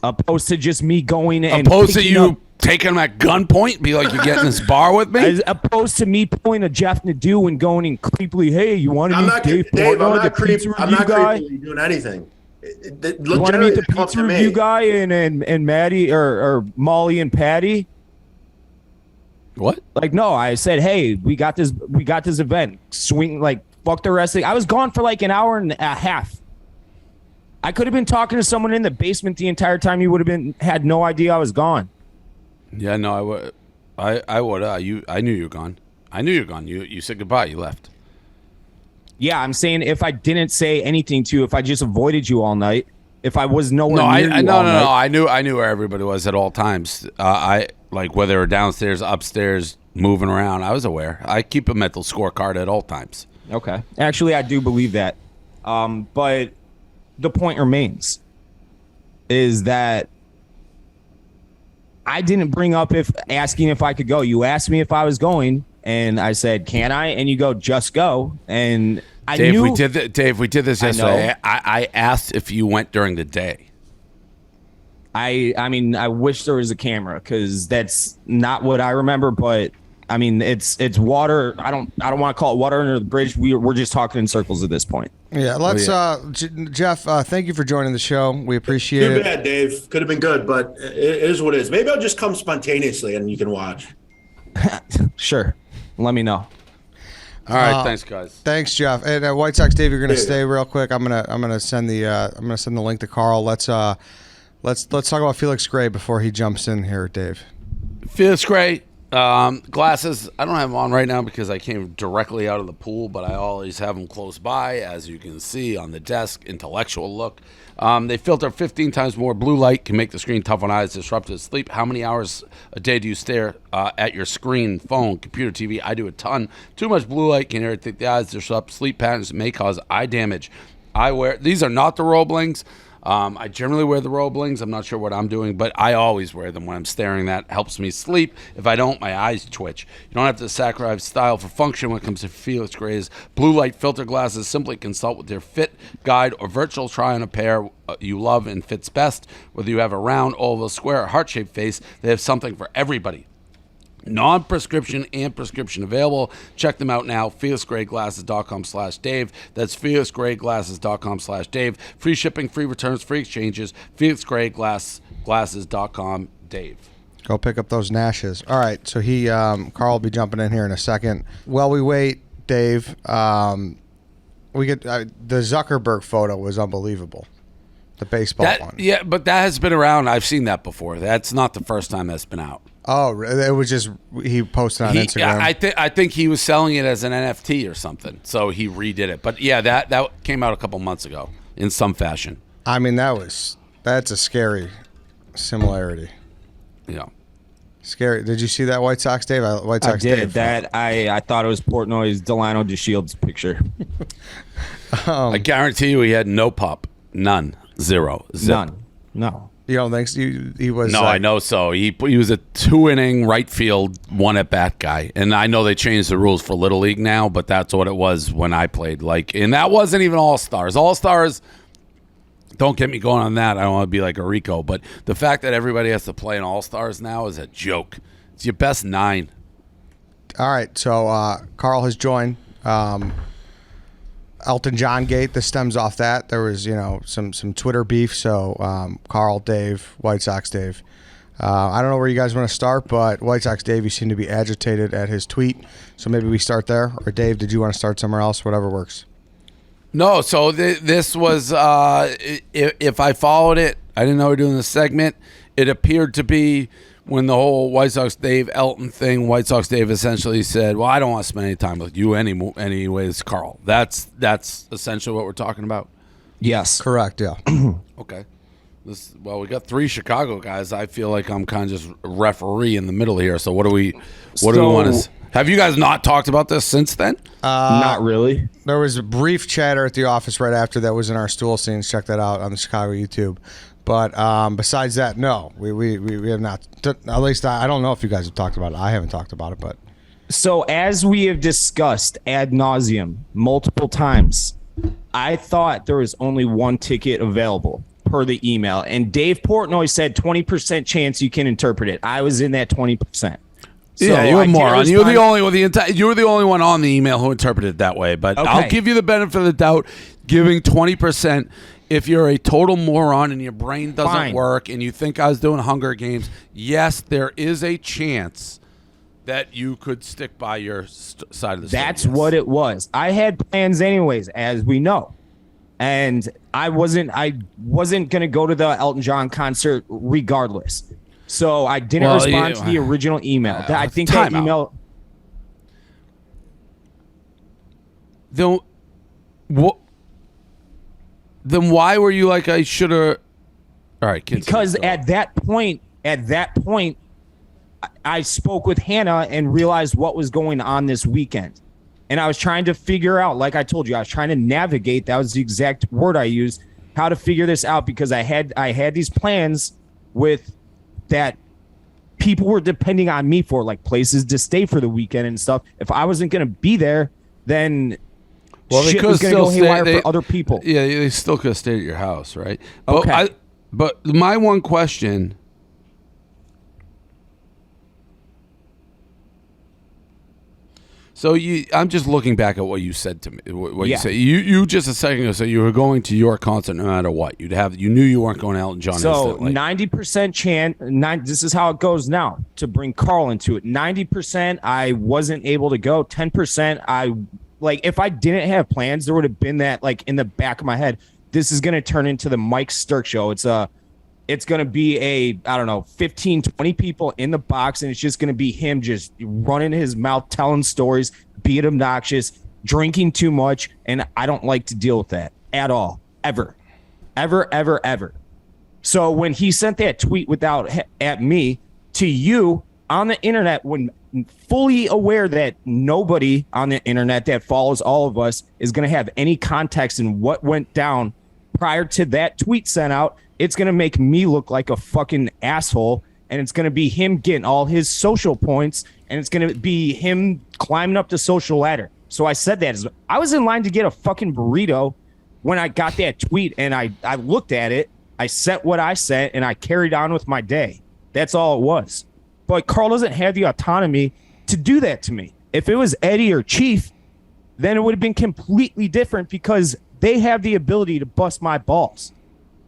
Opposed to just me going and opposed to you taking them at gunpoint, be like, you get in this bar with me? As opposed to me pulling a Jeff Nadu and going and creepily, hey, you want to meet Dave Portnoy, the pizza review guy? Creepily doing anything. You want to meet the pizza review guy and Maddie or Molly and Patty? What? Like, no, I said, hey, we got this event. Swing, like, fuck the rest of it. I was gone for like an hour and a half. I could have been talking to someone in the basement the entire time. You would have had no idea I was gone. Yeah, no, I would. I would. I knew you were gone. I knew you were gone. You said goodbye. You left. Yeah, I'm saying if I didn't say anything to you, if I just avoided you all night, if I was nowhere near you all night. No. I knew where everybody was at all times. I like whether they were downstairs, upstairs, moving around. I was aware. I keep a mental scorecard at all times. Okay. Actually, I do believe that. But the point remains is that I didn't bring up asking if I could go. You asked me if I was going, and I said, "Can I?" And you go, "Just go." And Dave, we did this yesterday. I asked if you went during the day. I mean, I wish there was a camera because that's not what I remember. But I mean, it's water. I don't want to call it water under the bridge. We're just talking in circles at this point. Yeah, let's. Jeff, thank you for joining the show. We appreciate it. Too bad, Dave. Could have been good, but it is what it is. Maybe I'll just come spontaneously and you can watch. Sure. Let me know. All right, thanks, guys. Thanks, Jeff. And White Sox Dave, you're gonna stay real quick. I'm gonna send the link to Carl. Let's talk about Felix Gray before he jumps in here, Dave. Felix Gray. Glasses, I don't have them on right now because I came directly out of the pool, but I always have them close by, as you can see on the desk. Intellectual look. They filter 15 times more blue light, can make the screen tough on eyes, disruptive sleep. How many hours a day do you stare at your screen, phone, computer, TV? I do a ton. Too much blue light can irritate the eyes, disrupt sleep patterns, may cause eye damage. These are not the Roblings. I generally wear the Roblings. I'm not sure what I'm doing, but I always wear them when I'm staring. That helps me sleep. If I don't, my eyes twitch. You don't have to sacrifice style for function when it comes to Felix Gray's blue light filter glasses. Simply consult with their fit guide or virtual try on a pair you love and fits best. Whether you have a round, oval, square, or heart-shaped face, they have something for everybody. Non-prescription and prescription available. Check them out now. FelixGrayGlasses.com/Dave. That's FelixGrayGlasses.com/Dave. Free shipping, free returns, free exchanges. FelixGrayGlasses.com, Dave. Go pick up those Nashes. All right, so Carl will be jumping in here in a second. While we wait, Dave, we get the Zuckerberg photo was unbelievable. The baseball one. Yeah, but that has been around. I've seen that before. That's not the first time that's been out. Oh, it was just he posted on Instagram. I think he was selling it as an NFT or something, so he redid it. But yeah, that came out a couple months ago in some fashion. I mean, that's a scary similarity. Yeah, scary. Did you see that White Sox Dave? I did. That I thought it was Portnoy's Delano DeShields picture. I guarantee you, he had no pop, none, zero, zip. None, no. You don't think he was? No, I know so. He was a 2-inning right field, 1-at-bat guy, and I know they changed the rules for Little League now, but that's what it was when I played. And that wasn't even All Stars. All Stars, don't get me going on that. I don't want to be like a Rico, but the fact that everybody has to play in All Stars now is a joke. It's your best 9. All right, so Carl has joined. Elton John gate. This stems off that. There was, some Twitter beef. So Carl, Dave, White Sox Dave. I don't know where you guys want to start, but White Sox Dave, you seem to be agitated at his tweet. So maybe we start there. Or Dave, did you want to start somewhere else? Whatever works. No. So this was, if I followed it, I didn't know we were doing this segment. It appeared to be when the whole White Sox Dave Elton thing, White Sox Dave essentially said, well, I don't want to spend any time with you anyways, Carl. That's essentially what we're talking about? Yes. Correct, yeah. Okay. Well, we got 3 Chicago guys. I feel like I'm kind of just referee in the middle here. So what do we want to? Have you guys not talked about this since then? Not really. There was a brief chatter at the office right after that was in our stool scenes. Check that out on the Chicago YouTube. But besides that, no, we have not. At least I don't know if you guys have talked about it. I haven't talked about it, but. So as we have discussed ad nauseum multiple times, I thought there was only one ticket available per the email, and Dave Portnoy said 20% chance you can interpret it. I was in that 20%. So yeah, you're a moron. You were the only you were the only one on the email who interpreted it that way. But Okay. I'll give you the benefit of the doubt, giving 20%. If you're a total moron and your brain doesn't Fine. work and you think I was doing Hunger Games, yes, there is a chance that you could stick by your side of the story. That's what it was. I had plans anyways, as we know. And I wasn't going to go to the Elton John concert regardless. So I didn't respond to the original email. I think that email. Then why were you like, I should have? All right, because at that point, I spoke with Hannah and realized what was going on this weekend. And I was trying to figure out, like I told you, I was trying to navigate. That was the exact word I used, how to figure this out, because I had these plans with that people were depending on me for, like places to stay for the weekend and stuff. If I wasn't going to be there, then shit was going to go haywire for other people. Yeah, they still could have stayed at your house, right? But Okay. But my one question. So I'm just looking back at what you said to me. What you said. You just a second ago said you were going to your concert no matter what. You knew you weren't going to Elton John. So instantly. 90% chance. This is how it goes now. To bring Carl into it, 90% I wasn't able to go. 10% I like. If I didn't have plans, there would have been that like in the back of my head. This is going to turn into the Mike Sturk show. It's going to be I don't know, 15, 20 people in the box, and it's just going to be him just running his mouth, telling stories, being obnoxious, drinking too much, and I don't like to deal with that at all, ever. So when he sent that tweet at me to you on the internet, when fully aware that nobody on the internet that follows all of us is going to have any context in what went down prior to that tweet sent out, it's going to make me look like a fucking asshole, and it's going to be him getting all his social points, and it's going to be him climbing up the social ladder. So I said that. I was in line to get a fucking burrito when I got that tweet, and I looked at it, I said what I said, and I carried on with my day. That's all it was. But Carl doesn't have the autonomy to do that to me. If it was Eddie or Chief, then it would have been completely different because they have the ability to bust my balls.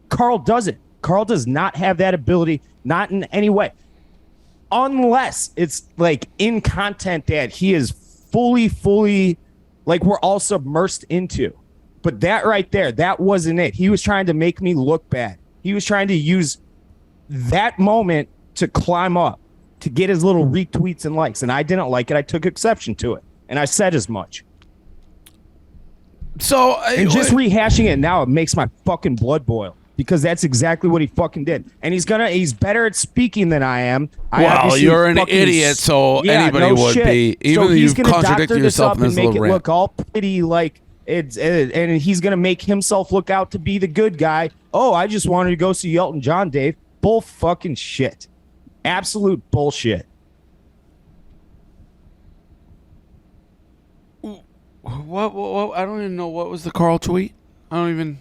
Carl doesn't. Carl does not have that ability, not in any way. Unless it's like in content that he is fully, like we're all submersed into. But that right there, that wasn't it. He was trying to make me look bad. He was trying to use that moment to climb up, to get his little retweets and likes. And I didn't like it. I took exception to it. And I said as much. So and just rehashing it now, it makes my fucking blood boil. Because that's exactly what he fucking did. And he's better at speaking than I am. Well, you're an idiot, so anybody would be. Even though you've contradicted yourself in this and make little it rant. look all pretty like it's, and he's going to make himself look out to be the good guy. Oh, I just wanted to go see Elton John, Dave. Bull fucking shit. Absolute bullshit. What? I don't even know. What was the Carl tweet? I don't even...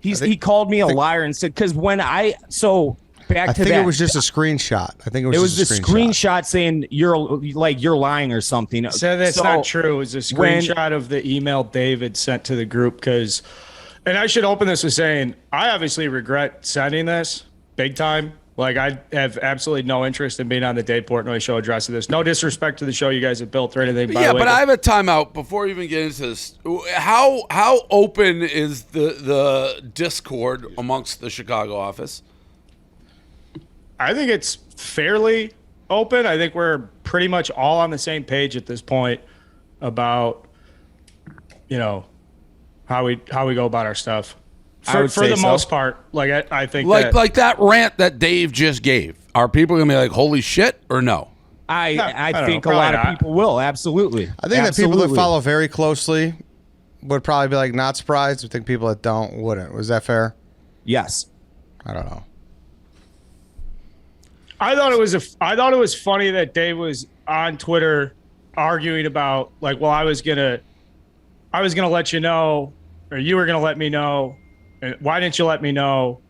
He called me a liar and said, because when I back to that. I think it was just a screenshot. I think it was just a screenshot saying you're lying or something. So that's not true. It was a screenshot of the email David sent to the group and I should open this with saying, I obviously regret sending this big time. Like, I have absolutely no interest in being on the Dave Portnoy show addressing this. No disrespect to the show you guys have built or anything. By the way, but I have a timeout before we even get into this. How open is the Discord amongst the Chicago office? I think it's fairly open. I think we're pretty much all on the same page at this point about, how we go about our stuff. For the most part, like I think like that rant that Dave just gave. Are people gonna be like, "Holy shit," or no? I think a lot of people will. Absolutely. I think that people that follow very closely would probably be like not surprised. I think people that don't wouldn't. Was that fair? Yes. I don't know. I thought it was funny that Dave was on Twitter arguing about like, well, I was gonna let you know, or you were gonna let me know. Why didn't you let me know?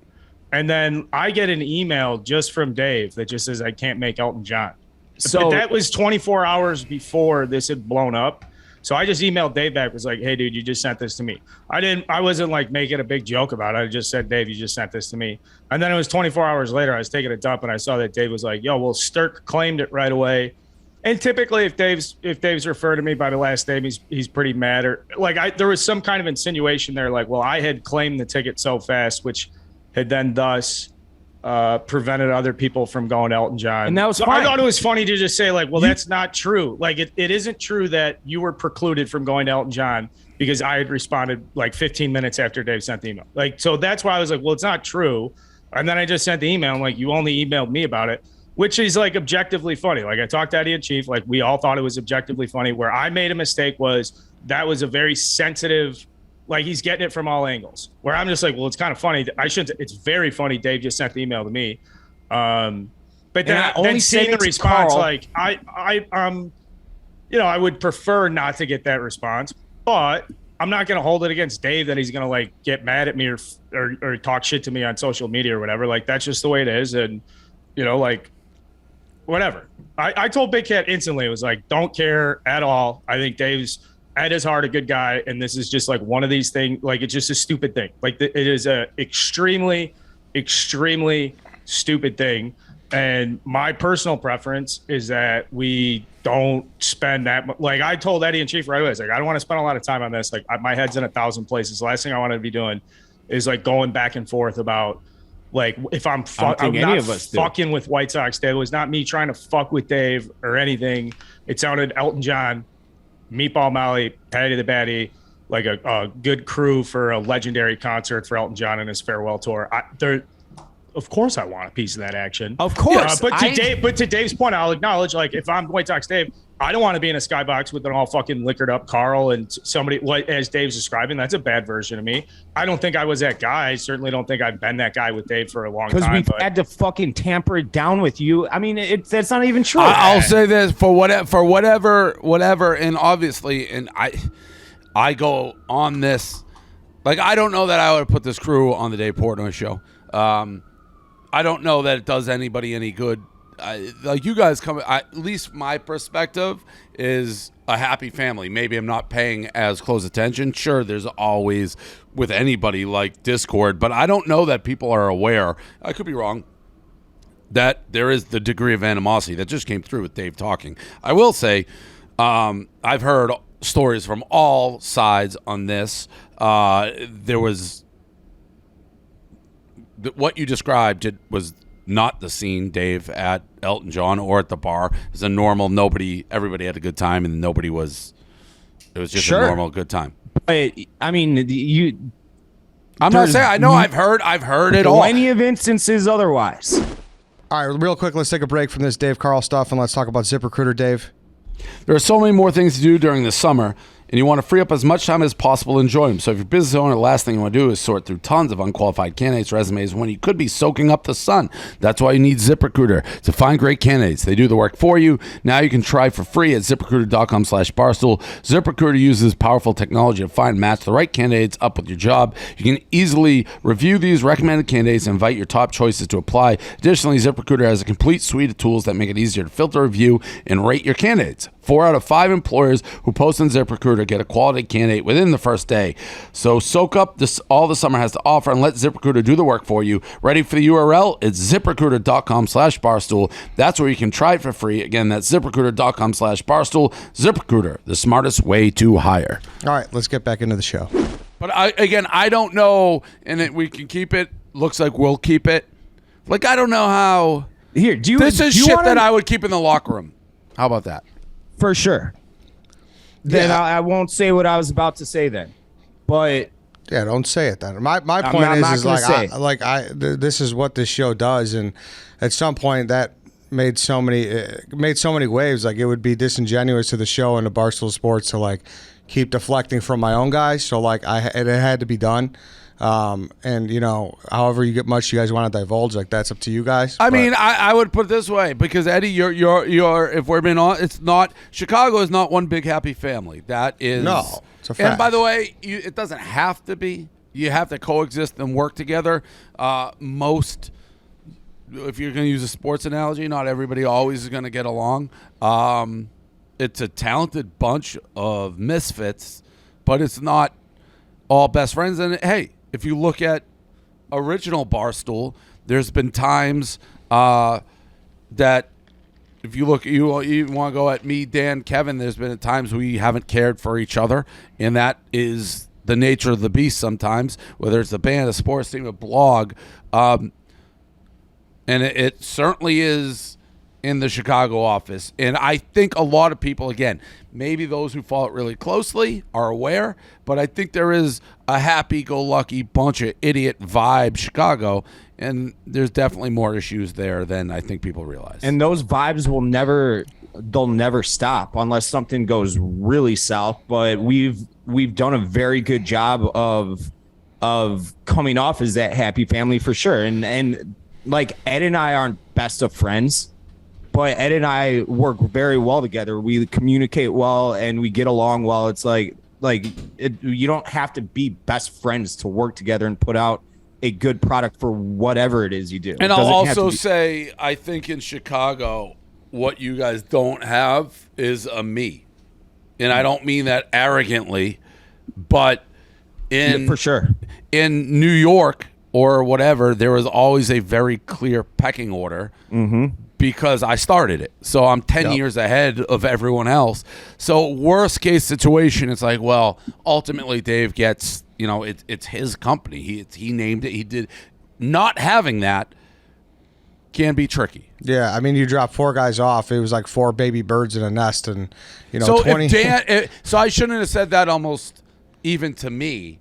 And then I get an email just from Dave that just says I can't make Elton John. So but that was 24 hours before this had blown up. So I just emailed Dave back, was like, hey dude, you just sent this to me. I wasn't like making a big joke about it. I just said, Dave, you just sent this to me. And then it was 24 hours later, I was taking a dump and I saw that Dave was like, yo, well, Stirk claimed it right away. And typically if Dave's referred to me by the last name, he's pretty mad, or like there was some kind of insinuation there, like, well, I had claimed the ticket so fast, which had then thus prevented other people from going to Elton John. And that was so fine. I thought it was funny to just say like, well, that's not true. Like it isn't true that you were precluded from going to Elton John because I had responded like 15 minutes after Dave sent the email. Like, so that's why I was like, well, it's not true. And then I just sent the email. I'm like, you only emailed me about it, which is like objectively funny. Like I talked to Eddie and Chief, like we all thought it was objectively funny. Where I made a mistake was that was a very sensitive, like he's getting it from all angles, where I'm just like, well, it's kind of funny. It's very funny. Dave just sent the email to me. But then seeing the response, Carl, like I would prefer not to get that response, but I'm not going to hold it against Dave that he's going to like get mad at me or talk shit to me on social media or whatever. Like that's just the way it is. And like whatever. I told Big Cat instantly, it was like, don't care at all. I think Dave's at his heart a good guy, and this is just like one of these things. Like it's just a stupid thing. Like it is a extremely, extremely stupid thing. And my personal preference is that we don't spend that much. Like I told Eddie and Chief right away, I was like, I don't want to spend a lot of time on this. Like my head's in 1,000 places. The last thing I want to be doing is like going back and forth about like if I'm not fucking with White Sox Dave. It was not me trying to fuck with Dave or anything. It sounded Elton John, Meatball Molly, Patty the Batty, like a good crew for a legendary concert for Elton John and his farewell tour. Of course I want a piece of that action. Of course. But to Dave's point, I'll acknowledge, like, if I'm White Sox Dave, I don't want to be in a skybox with an all fucking liquored up Carl and somebody, as Dave's describing. That's a bad version of me. I don't think I was that guy. I certainly don't think I've been that guy with Dave for a long time. Because we've had to fucking tamper it down with you. I mean, that's not even true. I'll say this for whatever, and obviously, and I go on this. Like, I don't know that I would have put this crew on the Dave Portnoy show. I don't know that it does anybody any good. Like you guys come, at least my perspective is a happy family. Maybe I'm not paying as close attention. Sure, there's always with anybody like Discord, but I don't know that people are aware. I could be wrong. That there is the degree of animosity that just came through with Dave talking. I will say, I've heard stories from all sides on this. There was. What you described was not the scene, Dave, at Elton John or at the bar. It was a normal, everybody had a good time, and it was just a normal good time. But, I mean, I'm not saying, I know I've heard it all. Plenty of instances otherwise. All right, real quick, let's take a break from this Dave Carl stuff, and let's talk about ZipRecruiter, Dave. There are so many more things to do during the summer, and you want to free up as much time as possible to enjoy them. So if you're a business owner, the last thing you want to do is sort through tons of unqualified candidates' resumes when you could be soaking up the sun. That's why you need ZipRecruiter to find great candidates. They do the work for you. Now you can try for free at ZipRecruiter.com/Barstool. ZipRecruiter uses powerful technology to find and match the right candidates up with your job. You can easily review these recommended candidates and invite your top choices to apply. Additionally, ZipRecruiter has a complete suite of tools that make it easier to filter, review, and rate your candidates. 4 out of 5 employers who post on ZipRecruiter get a quality candidate within the first day. So soak up all the summer has to offer and let ZipRecruiter do the work for you. Ready for the URL? It's ZipRecruiter.com/Barstool. That's where you can try it for free. Again, that's ZipRecruiter.com/Barstool. ZipRecruiter, the smartest way to hire. All right, let's get back into the show. But I don't know, and we can keep it. Looks like we'll keep it. Like, I don't know how. Here, this is shit that I would keep in the locker room. How about that? For sure. Then I won't say what I was about to say then. But Yeah, don't say it then. My point I'm not is gonna say like it. this is what this show does, and at some point that made so many waves. Like, it would be disingenuous to the show and to Barstool Sports to like keep deflecting from my own guys. So like it had to be done. And you know, however you get much you guys want to divulge, like that's up to you guys. I mean, I would put it this way, because Eddie, you're if we're being honest, it's not, Chicago is not one big happy family. That is No, it's a fact. And by the way, it doesn't have to be. You have to coexist and work together. Most, if you're going to use a sports analogy, not everybody always is going to get along. It's a talented bunch of misfits, but it's not all best friends. And hey, if you look at original Barstool, there's been times that if you look, you want to go at me, Dan, Kevin, there's been times we haven't cared for each other, and that is the nature of the beast sometimes, whether it's a band, a sports team, a blog. And it certainly is in the Chicago office. And I think a lot of people, again, maybe those who follow it really closely are aware, but I think there is a happy-go-lucky bunch of idiot vibe Chicago, and there's definitely more issues there than I think people realize. And those vibes they'll never stop unless something goes really south. But we've done a very good job of coming off as that happy family for sure. And like Ed and I aren't best of friends, but Ed and I work very well together. We communicate well and we get along well. It's you don't have to be best friends to work together and put out a good product for whatever it is you do. And I'll also say, I think in Chicago, what you guys don't have is a me. And I don't mean that arrogantly, but for sure. In New York or whatever, there was always a very clear pecking order. Mm-hmm. Because I started it. So I'm 10 years ahead of everyone else. So worst case situation, it's like, well, ultimately Dave gets, it's his company. He named it. He did. Not having that can be tricky. Yeah, I mean, you drop 4 guys off. It was like 4 baby birds in a nest, and so 20. If Dan, so I shouldn't have said that almost even to me.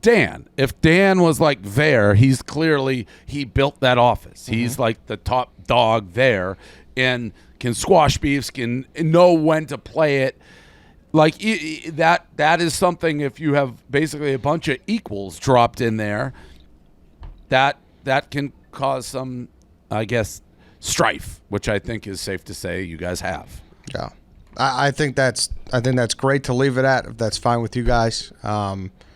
Dan, if Dan was like there, he built that office. Mm-hmm. He's like the top dog there and can squash beefs, can know when to play it. Like that is something, if you have basically a bunch of equals dropped in there, that can cause some, I guess, strife, which I think is safe to say you guys have. Yeah. I think that's great to leave it at, if that's fine with you guys.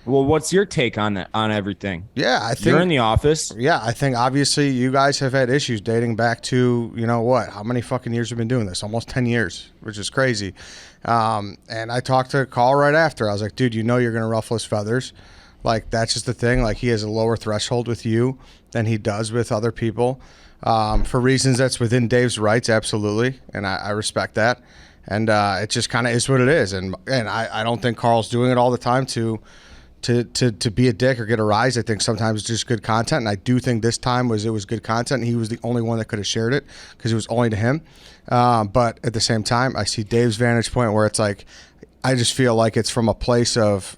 Well, what's your take on that, on everything? Yeah, I think you're in the office. Yeah, I think obviously you guys have had issues dating back to, how many fucking years we've been doing this? Almost 10 years, which is crazy. And I talked to Carl right after. I was like, dude, you're going to ruffle his feathers. Like, that's just the thing. Like, he has a lower threshold with you than he does with other people. For reasons that's within Dave's rights, absolutely. And I respect that. And it just kind of is what it is. And I don't think Carl's doing it all the time to be a dick or get a rise. I think sometimes it's just good content, and I do think this time it was good content, and he was the only one that could have shared it because it was only to him. But at the same time, I see Dave's vantage point where it's like, I just feel like it's from a place of,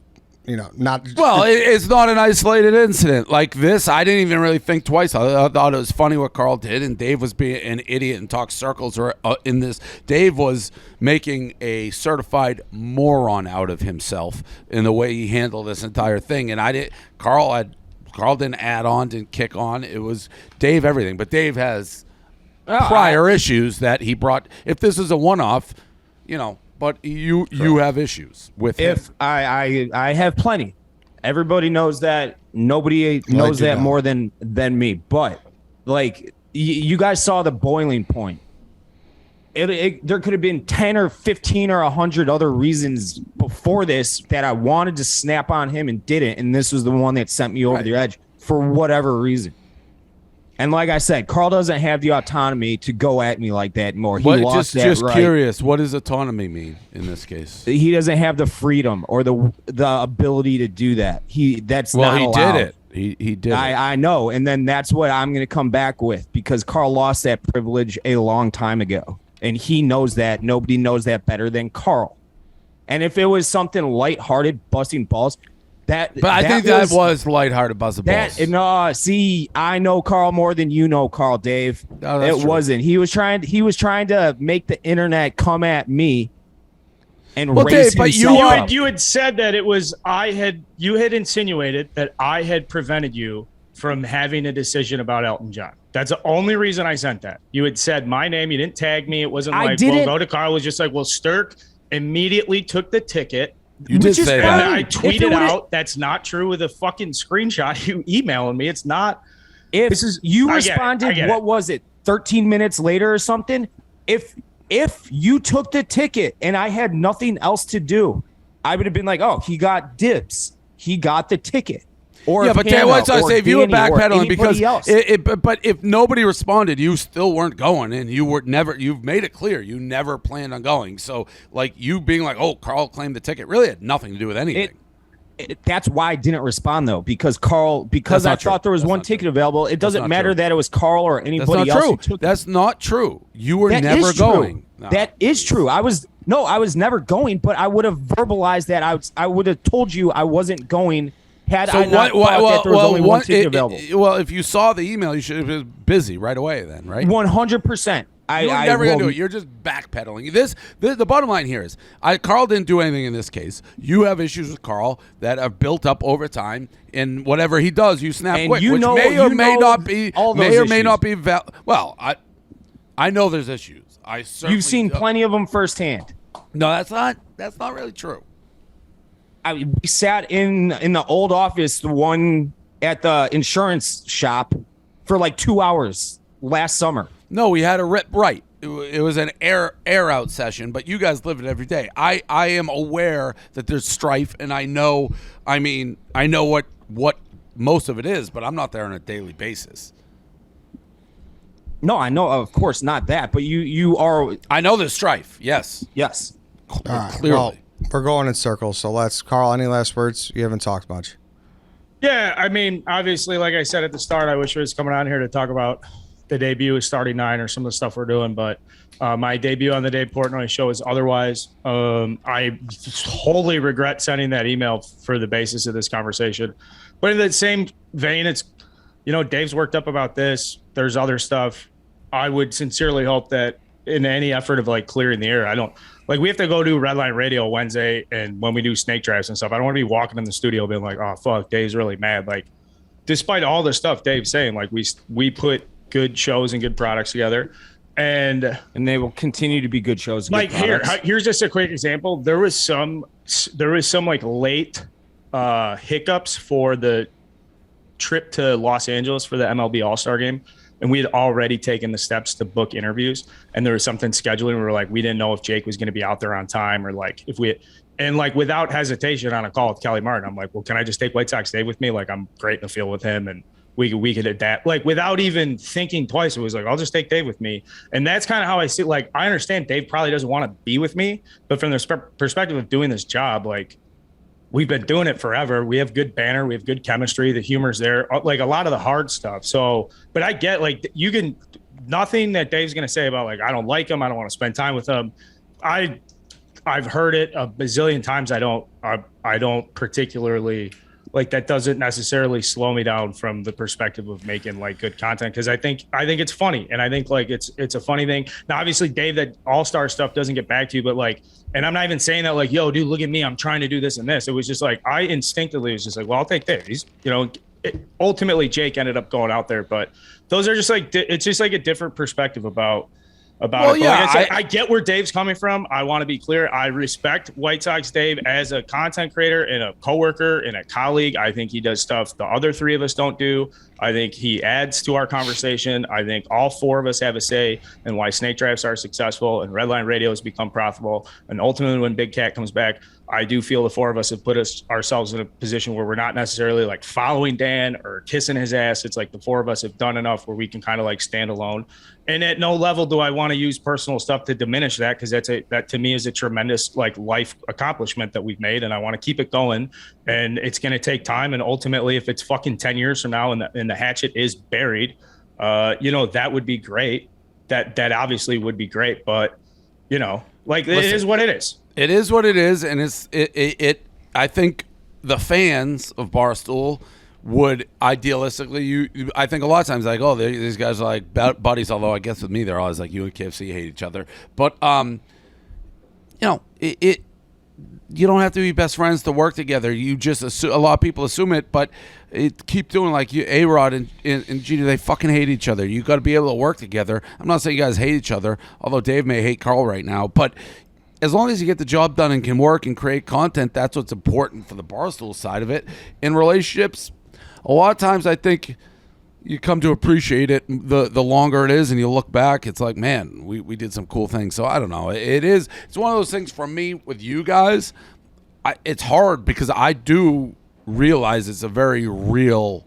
not. Well, it's not an isolated incident like this. I didn't even really think twice. I thought it was funny what Carl did, and Dave was being an idiot and talk circles in this. Dave was making a certified moron out of himself in the way he handled this entire thing. And Carl didn't add on, didn't kick on. It was Dave everything. But Dave has prior issues that he brought. If this is a one-off, but you have issues with him. I have plenty. Everybody knows that. Nobody knows that more than me. But like you guys saw the boiling point. There could have been 10 or 15 or 100 other reasons before this that I wanted to snap on him and didn't, and this was the one that sent me over the edge for whatever reason. And like I said, Carl doesn't have the autonomy to go at me like that anymore. He lost that just right. Curious, what does autonomy mean in this case? He doesn't have the freedom or the ability to do that. That's not allowed. Did it. He did. I know, and then that's what I'm going to come back with, because Carl lost that privilege a long time ago, and he knows that. Nobody knows that better than Carl. And if it was something lighthearted, busting balls, But I think that was lighthearted buzzer balls. No, see, I know Carl more than you know Carl, Dave. No, it wasn't. He was trying to make the internet come at me and raise himself up. You had said that it was you had insinuated that I had prevented you from having a decision about Elton John. That's the only reason I sent that. You had said my name. You didn't tag me. It wasn't well, go to Carl. It was just like, well, Stirk immediately took the ticket. You did say that. And I tweeted out, that's not true with a fucking screenshot you emailing me. It's not. You responded, what was it, 13 minutes later or something? If you took the ticket and I had nothing else to do, I would have been like, oh, he got dibs. He got the ticket. Or yeah, but that's what I say. If you were backpedaling because but if nobody responded, you still weren't going, and you've made it clear you never planned on going. So like you being like, oh, Carl claimed the ticket, really had nothing to do with anything. That's why I didn't respond though, because I thought there was one ticket available. It doesn't matter that it was Carl or anybody else who took it. That's not true. You were never going. No. That is true. I was never going, but I would have verbalized that. I would have told you I wasn't going. One ticket available. Well, if you saw the email, you should have been busy right away then, right? 100%. You're never going to do it. You're just backpedaling. The bottom line here is Carl didn't do anything in this case. You have issues with Carl that have built up over time, and whatever he does, you snap quick, which may or may not be well, I know there's issues. You've seen plenty of them firsthand. No, that's not really true. We sat in the old office, the one at the insurance shop, for like 2 hours last summer. No, we had a rip right. It was an air out session, but you guys live it every day. I am aware that there's strife, and I know what most of it is, but I'm not there on a daily basis. No, I know, of course, not that, but you are. I know there's strife. Yes. Clearly. Well, we're going in circles, so Carl, any last words? You haven't talked much. Yeah, I mean, obviously, like I said at the start, I wish I was coming on here to talk about the debut of Starting Nine or some of the stuff we're doing, but my debut on the Dave Portnoy show is otherwise. I wholly regret sending that email for the basis of this conversation. But in the same vein, it's, Dave's worked up about this. There's other stuff. I would sincerely hope that in any effort of clearing the air, we have to go do Redline Radio Wednesday, and when we do snake drives and stuff, I don't want to be walking in the studio being like, oh, fuck, Dave's really mad. Despite all the stuff Dave's saying, we put good shows and good products together, and they will continue to be good shows. And here's just a quick example. There was some late hiccups for the trip to Los Angeles for the MLB All-Star game. And we had already taken the steps to book interviews, and there was something scheduling where we didn't know if Jake was going to be out there on time, or if we, and without hesitation on a call with Kelly Martin, I'm like, well, can I just take White Sox Dave with me? I'm great in the field with him, and we could adapt. Without even thinking twice, it was I'll just take Dave with me. And that's kind of how I see it. I understand Dave probably doesn't want to be with me, but from the perspective of doing this job, we've been doing it forever. We have good banner. We have good chemistry. The humor's there. A lot of the hard stuff. So, but I get nothing that Dave's going to say about I don't like him. I don't want to spend time with him. I've heard it a bazillion times. I don't particularly that doesn't necessarily slow me down from the perspective of making good content. Cause I think it's funny. And I think it's a funny thing. Now, obviously Dave, that all-star stuff doesn't get back to you, but and I'm not even saying that yo, dude, look at me, I'm trying to do this and this. It was just I instinctively was just well, I'll take Dave. He's, ultimately Jake ended up going out there, but those are just it's just a different perspective about it. Yeah, I get where Dave's coming from. I want to be clear. I respect White Sox Dave as a content creator and a coworker and a colleague. I think he does stuff the other three of us don't do. I think he adds to our conversation. I think all four of us have a say in why snake drafts are successful and Redline Radio has become profitable. And ultimately, when Big Cat comes back, I do feel the four of us have put ourselves in a position where we're not necessarily following Dan or kissing his ass. It's the four of us have done enough where we can kind of stand alone. And at no level do I want to use personal stuff to diminish that, because that to me is a tremendous life accomplishment that we've made, and I want to keep it going. And it's going to take time. And ultimately, if it's fucking 10 years from now and the hatchet is buried, that would be great. That obviously would be great, but it is what it is. It is what it is, and I think the fans of Barstool would idealistically, I think a lot of times like, oh, these guys are like buddies. Although I guess with me, they're always like, you and KFC hate each other. But you don't have to be best friends to work together. You just a lot of people assume it, but keep doing like you, A-Rod and Gina, they fucking hate each other. You got to be able to work together. I'm not saying you guys hate each other, although Dave may hate Carl right now, but as long as you get the job done and can work and create content, that's what's important for the Barstool side of it. In relationships, a lot of times I think you come to appreciate it the longer it is, and you look back, it's like, man, we did some cool things. So I don't know. It's one of those things for me with you guys. It's hard because I do realize it's a very real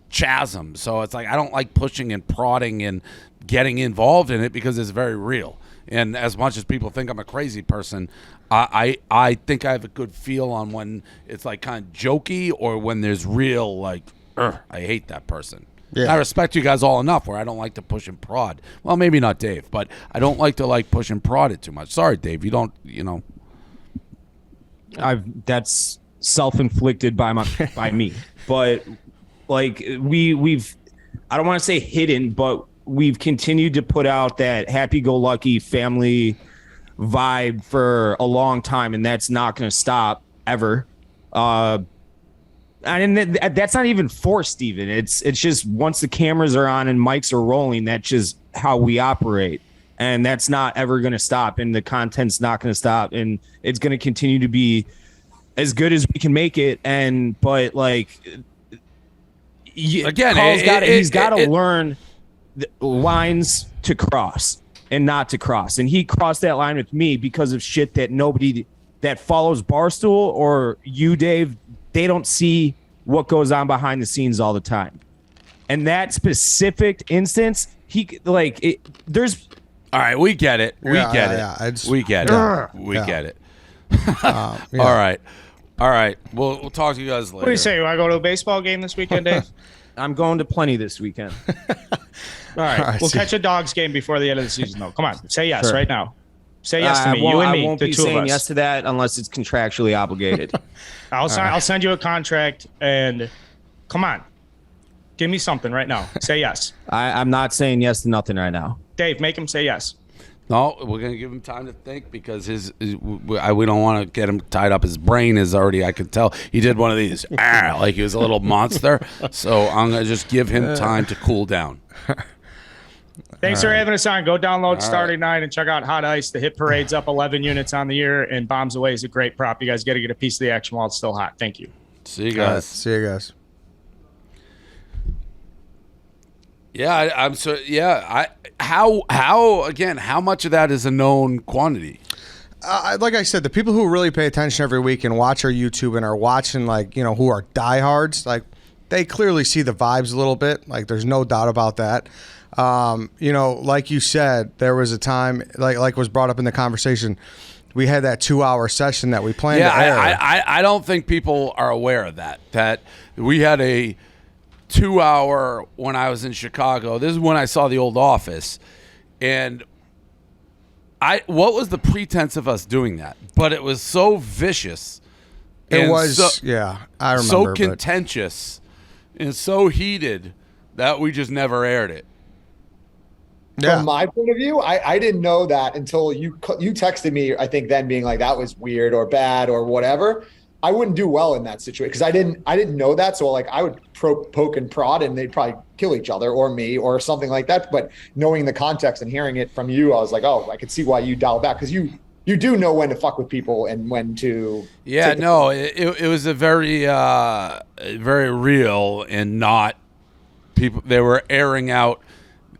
chasm. So it's like I don't like pushing and prodding and getting involved in it because it's very real. And as much as people think I'm a crazy person, I think I have a good feel on when it's like kind of jokey or when there's real like, I hate that person. Yeah. I respect you guys all enough where I don't like to push and prod. Well, maybe not Dave, but I don't like to like push and prod it too much. Sorry, Dave, you don't, That's self-inflicted by me. But like we've I don't want to say hidden, but we've continued to put out that happy-go-lucky family vibe for a long time, and that's not going to stop ever. And that's not even forced, even. It's just once the cameras are on and mics are rolling, that's just how we operate. And that's not ever going to stop, and the content's not going to stop, and it's going to continue to be as good as we can make it. But like, again, he's got to learn the lines to cross and not to cross. And he crossed that line with me because of shit that nobody that follows Barstool or you, Dave, they don't see what goes on behind the scenes all the time. And that specific instance, there's. All right, we get it. We get it. We get it. All right. We'll talk to you guys later. What do you say? You want to go to a baseball game this weekend, Dave? I'm going to plenty this weekend. All right. We'll catch a Dogs game before the end of the season, though. Come on. Say yes right now. Say yes to me. You and me. I won't be saying yes to that unless it's contractually obligated. I'll send you a contract, and come on. Give me something right now. Say yes. I'm not saying yes to nothing right now. Dave, make him say yes. No, we're going to give him time to think because we don't want to get him tied up. His brain is already, I could tell, he did one of these, like he was a little monster. So I'm going to just give him time to cool down. Thanks for having us on. Go download Starting Nine and check out Hot Ice. The hit parade's up 11 units on the year, and Bombs Away is a great prop. You guys got to get a piece of the action while it's still hot. Thank you. See you guys. See you guys. Yeah, I'm so. Yeah, how much of that is a known quantity? Like I said, the people who really pay attention every week and watch our YouTube and are watching, who are diehards, they clearly see the vibes a little bit. Like, there's no doubt about that. Like you said, there was a time, like was brought up in the conversation, we had that 2-hour session that we planned to air. I don't think people are aware of that we had a 2-hour when I was in Chicago. This is when I saw the old office. And what was the pretense of us doing that? But it was so vicious. It was, I remember. So contentious and so heated that we just never aired it. From my point of view, I didn't know that until you texted me, I think then being like, that was weird or bad or whatever. I wouldn't do well in that situation because I didn't know that. So I would poke and prod and they'd probably kill each other or me or something like that. But knowing the context and hearing it from you, I was like, oh, I could see why you dial back because you do know when to fuck with people and when to. Yeah, no, it was a very, very real and not people. They were airing out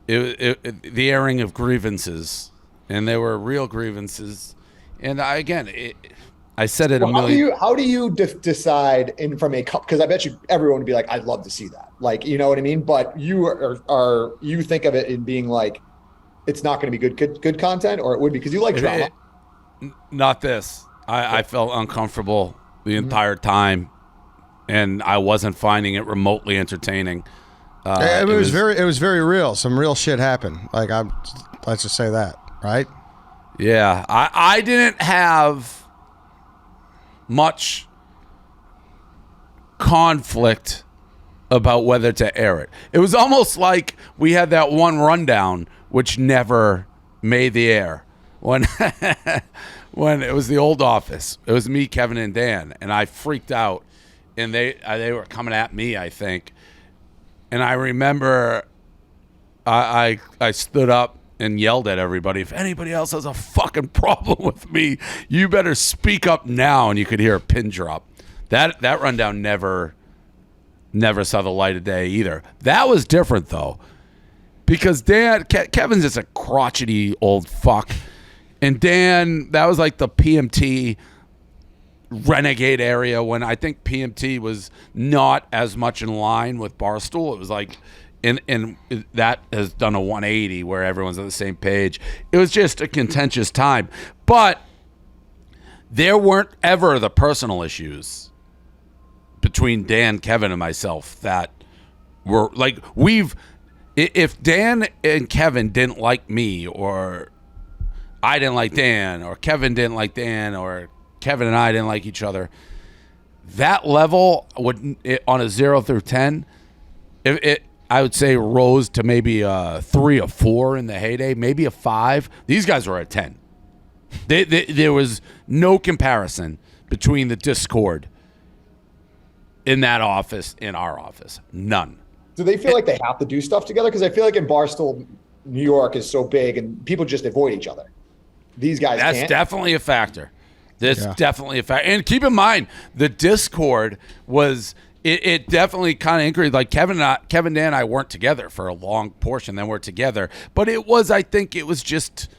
the airing of grievances, and they were real grievances. And I said it a million. How do you decide from a because I bet you everyone would be like, I'd love to see that, you know what I mean? But you are you think of it in being like, it's not going to be good content, or it would be because you like drama. Not this. I felt uncomfortable the entire time, and I wasn't finding it remotely entertaining. It was very real. Some real shit happened. Let's just say that, right? Yeah, I didn't have much conflict about whether to air it. It was almost like we had that one rundown which never made the air. When when it was the old office, it was me, Kevin, and Dan, and I freaked out, and they were coming at me, I think, and I remember I stood up and yelled at everybody, if anybody else has a fucking problem with me, you better speak up now. And you could hear a pin drop. That rundown never saw the light of day either. That was different though, because Kevin's just a crotchety old fuck, and Dan, that was like the PMT renegade area when I think PMT was not as much in line with Barstool. It was like, and that has done a 180 where everyone's on the same page. It was just a contentious time, but there weren't ever the personal issues between Dan, Kevin, and myself that were like, if Dan and Kevin didn't like me, or I didn't like Dan, or Kevin didn't like Dan, or Kevin and I didn't like each other, that level would, on a 0 through 10, I would say rose to maybe a 3 or 4 in the heyday, maybe a 5. These guys were at 10. There was no comparison between the discord in that office, in our office. None. Do they feel like they have to do stuff together? Because I feel like in Barstool, New York is so big and people just avoid each other. These guys That's can't. definitely a factor. Definitely a factor. And keep in mind, the discord was, it definitely kind of increased. Like Kevin, Dan, and I weren't together for a long portion. Then we're together. But it was, I think it was just,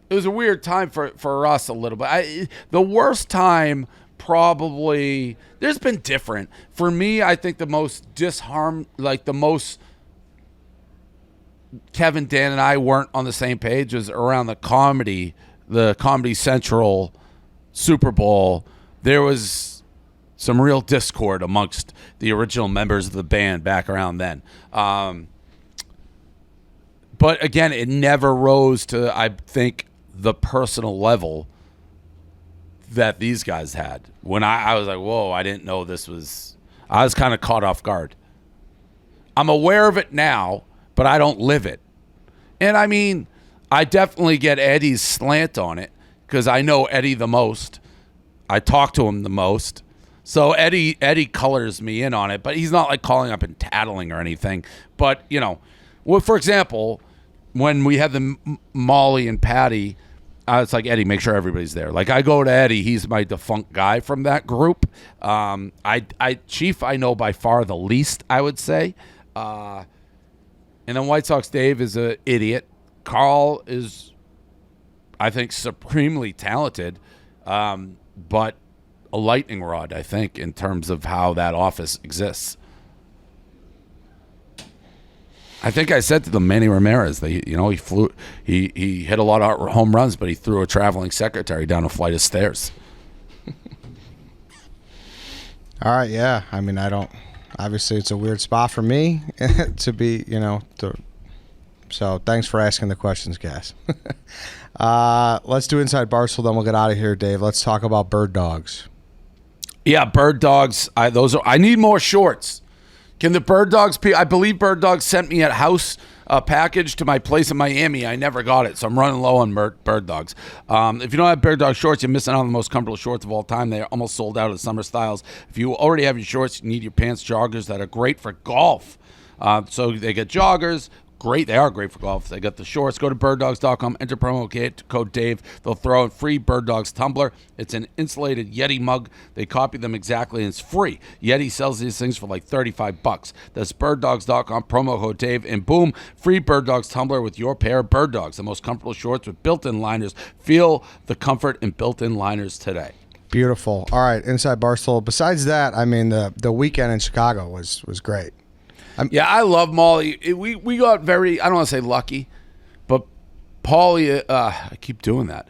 it was a weird time for us a little bit. The worst time probably, there's been different. For me, I think the most the most Kevin, Dan, and I weren't on the same page was around the Comedy Central Super Bowl. There was some real discord amongst the original members of the band back around then. But again, it never rose to, I think, the personal level that these guys had. When I was like, whoa, I didn't know this was, I was kind of caught off guard. I'm aware of it now, but I don't live it. And I mean, I definitely get Eddie's slant on it because I know Eddie the most. I talk to him the most. So Eddie colors me in on it, but he's not like calling up and tattling or anything. But, you know, well, for example, when we had the Molly and Patty, it's like, Eddie, make sure everybody's there. Like, I go to Eddie. He's my defunct guy from that group. Chief, I know by far the least, I would say. And then White Sox Dave is an idiot. Carl is, I think, supremely talented, but a lightning rod, I think, in terms of how that office exists. I think I said to them, Manny Ramirez, he hit a lot of home runs, but he threw a traveling secretary down a flight of stairs. All right, yeah. I mean, obviously it's a weird spot for me to be, so thanks for asking the questions, guys. Let's do Inside Barstool, then we'll get out of here, Dave. Let's talk about bird dogs. Yeah, bird dogs. I need more shorts. Can the bird dogs? I believe bird dogs sent me a house package to my place in Miami. I never got it, so I'm running low on bird dogs. If you don't have bird dog shorts, you're missing out on the most comfortable shorts of all time. They're almost sold out of the summer styles. If you already have your shorts, you need your pants joggers that are great for golf. So they get joggers. Great. They are great for golf. They got the shorts. Go to birddogs.com. Enter promo code Dave. They'll throw in free Bird Dogs tumbler. It's an insulated Yeti mug. They copy them exactly, and it's free. Yeti sells these things for like $35. That's birddogs.com. Promo code Dave, and boom, free Bird Dogs tumbler with your pair of Bird Dogs. The most comfortable shorts with built-in liners. Feel the comfort in built-in liners today. Beautiful. All right, Inside Barstool. Besides that, I mean, the weekend in Chicago was great. Yeah, I love Molly. We got very, I don't want to say lucky, but Paulie, I keep doing that.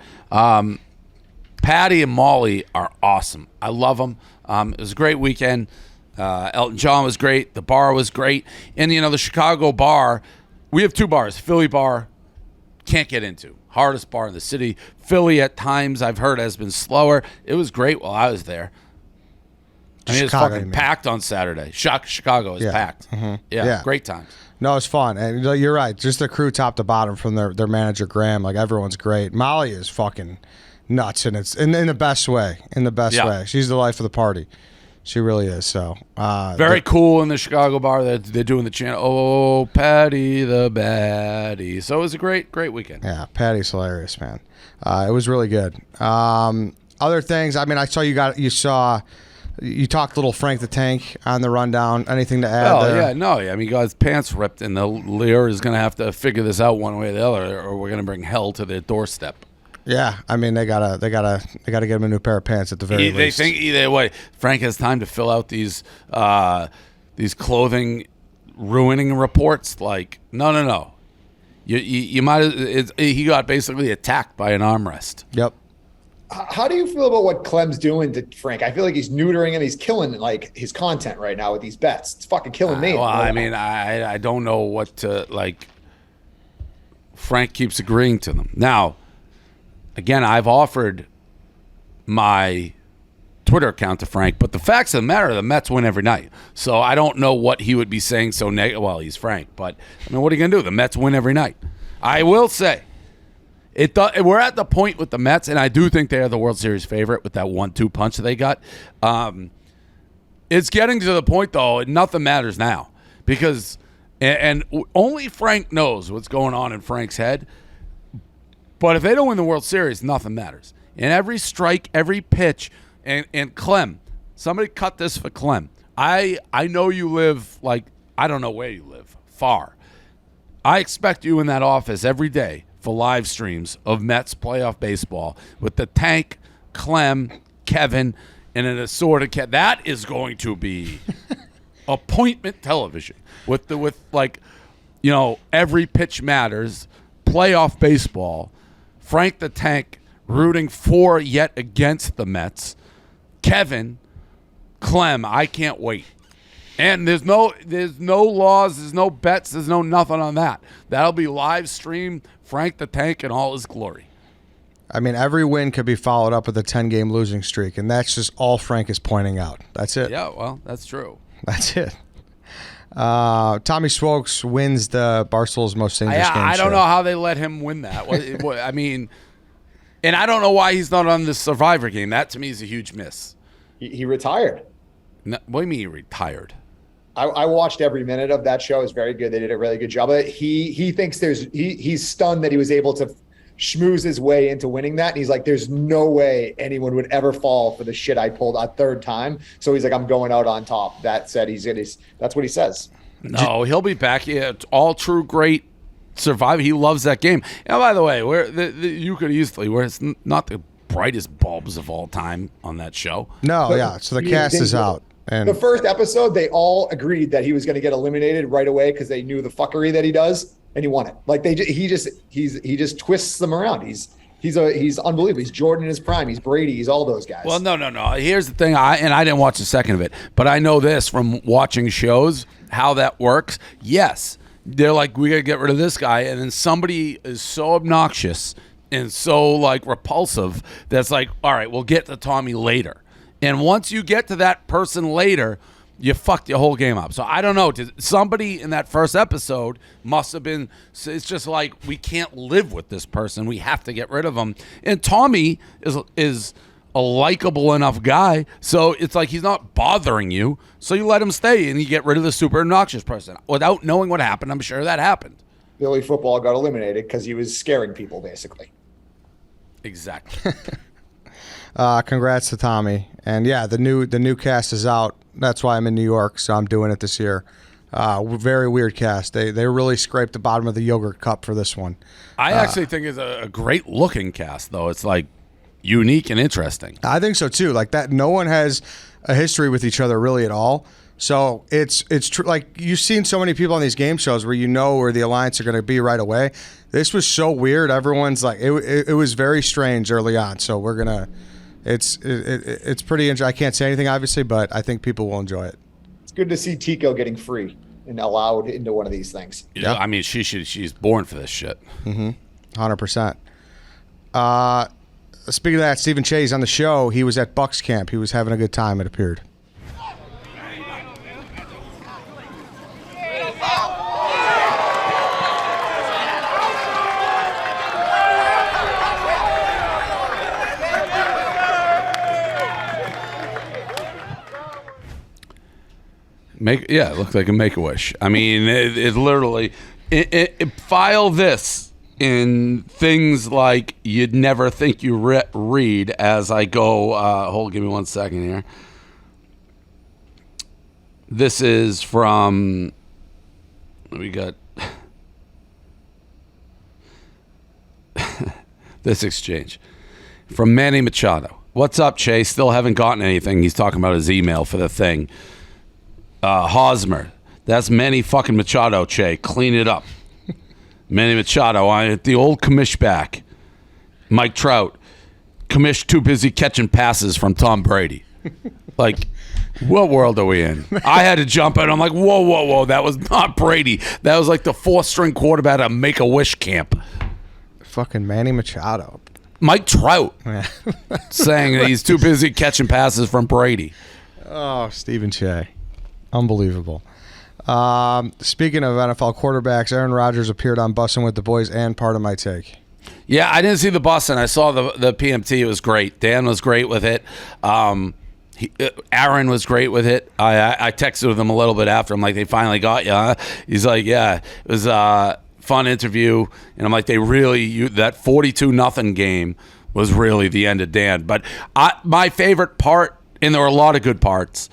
Patty and Molly are awesome. I love them. It was a great weekend. Elton John was great. The bar was great. And, the Chicago bar, we have 2 bars. Philly bar, can't get into. Hardest bar in the city. Philly at times, I've heard, has been slower. It was great while I was there. I mean, it's Chicago, fucking packed on Saturday. Chicago is packed. Yeah, great times. No, it's fun, and you're right. Just the crew, top to bottom, from their manager Graham. Like, everyone's great. Molly is fucking nuts, and it's in the best way. In the best way, she's the life of the party. She really is. So very cool in the Chicago bar. They're doing the chant, "Oh, Patty the baddie." So it was a great weekend. Yeah, Patty's hilarious, man. It was really good. Other things. I mean, I saw you talked little Frank the Tank on the rundown. Anything to add there? Yeah, no. I mean, he got his pants ripped, and the Lear is going to have to figure this out one way or the other, or we're going to bring hell to their doorstep. Yeah, I mean, they gotta get him a new pair of pants at the very least. They think either way, Frank has time to fill out these clothing ruining reports. Like, no. You might. He got basically attacked by an armrest. Yep. How do you feel about what Clem's doing to Frank? I feel like he's neutering him. He's killing like his content right now with these bets. It's fucking killing me. Well, I mean, I don't know what to like. Frank keeps agreeing to them. Now, again, I've offered my Twitter account to Frank, but the facts of the matter, the Mets win every night. So I don't know what he would be saying so negative. Well, he's Frank, but I mean, what are you going to do? The Mets win every night. I will say, we're at the point with the Mets, and I do think they are the World Series favorite with that 1-2 punch that they got. It's getting to the point, though, nothing matters now because and only Frank knows what's going on in Frank's head. But if they don't win the World Series, nothing matters. And every strike, every pitch, and Clem, somebody cut this for Clem. I know you live, like, I don't know where you live, far. I expect you in that office every day for live streams of Mets playoff baseball with the Tank, Clem, Kevin, and an assorted cat. That is going to be appointment television with every pitch matters, playoff baseball, Frank the Tank rooting for yet against the Mets, Kevin, Clem. I can't wait. And there's no laws, there's no bets, there's no nothing on that. That'll be live stream, Frank the Tank in all his glory. I mean, every win could be followed up with a 10-game losing streak, and that's just all Frank is pointing out. That's it. Yeah, well, that's true. That's it. Tommy Swokes wins the Barstool's Most Dangerous Game I don't show. know how they let him win that. I mean, and I don't know why he's not on the Survivor game. That, to me, is a huge miss. He retired. No, what do you mean he retired? I watched every minute of that show. It was very good. They did a really good job. But he thinks he's stunned that he was able to schmooze his way into winning that. And he's like, there's no way anyone would ever fall for the shit I pulled a third time. So he's like, I'm going out on top. That said, that's what he says. No, he'll be back. Yeah, it's all true, great Survivor. He loves that game. And by the way, you could easily, where it's not the brightest bulbs of all time on that show. No, yeah. So the cast is out. And the first episode, they all agreed that he was going to get eliminated right away because they knew the fuckery that he does, and he won it. Like he just twists them around. He's unbelievable. He's Jordan in his prime. He's Brady. He's all those guys. Well, no. Here's the thing. I didn't watch a second of it, but I know this from watching shows how that works. Yes, they're like, we got to get rid of this guy, and then somebody is so obnoxious and so like repulsive that's like, all right, we'll get to Tommy later. And once you get to that person later, you fucked your whole game up. So I don't know. Somebody in that first episode must have been, it's just like, we can't live with this person. We have to get rid of him. And Tommy is a likable enough guy. So it's like he's not bothering you. So you let him stay and you get rid of the super obnoxious person. Without knowing what happened, I'm sure that happened. Philly football got eliminated because he was scaring people, basically. Exactly. Congrats to Tommy. And yeah, the new cast is out. That's why I'm in New York, so I'm doing it this year. Very weird cast. They really scraped the bottom of the yogurt cup for this one. I actually think it's a great looking cast, though. It's like unique and interesting. I think so too. Like that, no one has a history with each other really at all. So it's true. Like you've seen so many people on these game shows where you know where the alliance are going to be right away. This was so weird. Everyone's like, it was very strange early on. So we're gonna. It's pretty interesting. I can't say anything, obviously, but I think people will enjoy it. It's good to see Tico getting free and allowed into one of these things. Yeah, I mean, she's born for this shit. 100%. Speaking of that, Steve Cheah is on the show. He was at Bucs camp. He was having a good time, it appeared. It looked like a Make-A-Wish. I mean, it literally file this in things like you'd never think you read as I go. Give me 1 second here. This is from. We got this exchange from Manny Machado. What's up, Chase? Still haven't gotten anything. He's talking about his email for the thing. Hosmer. That's Manny fucking Machado, Che. Clean it up. Manny Machado. The old commish back. Mike Trout. Commish too busy catching passes from Tom Brady. Like, what world are we in? I had to jump in. I'm like, whoa. That was not Brady. That was like the 4th-string quarterback at Make-A-Wish camp. Fucking Manny Machado. Mike Trout saying that he's too busy catching passes from Brady. Oh, Stephen Cheah. Unbelievable. Speaking of NFL quarterbacks, Aaron Rodgers appeared on Bussin' with the Boys and Part of My Take. Yeah, I didn't see the Bussin'. I saw the PMT. It was great. Dan was great with it. Aaron was great with it. I texted with him a little bit after. I'm like, they finally got you, huh? He's like, yeah, it was fun interview, and I'm like, that 42-0 game was really the end of Dan. But my favorite part, and there were a lot of good parts,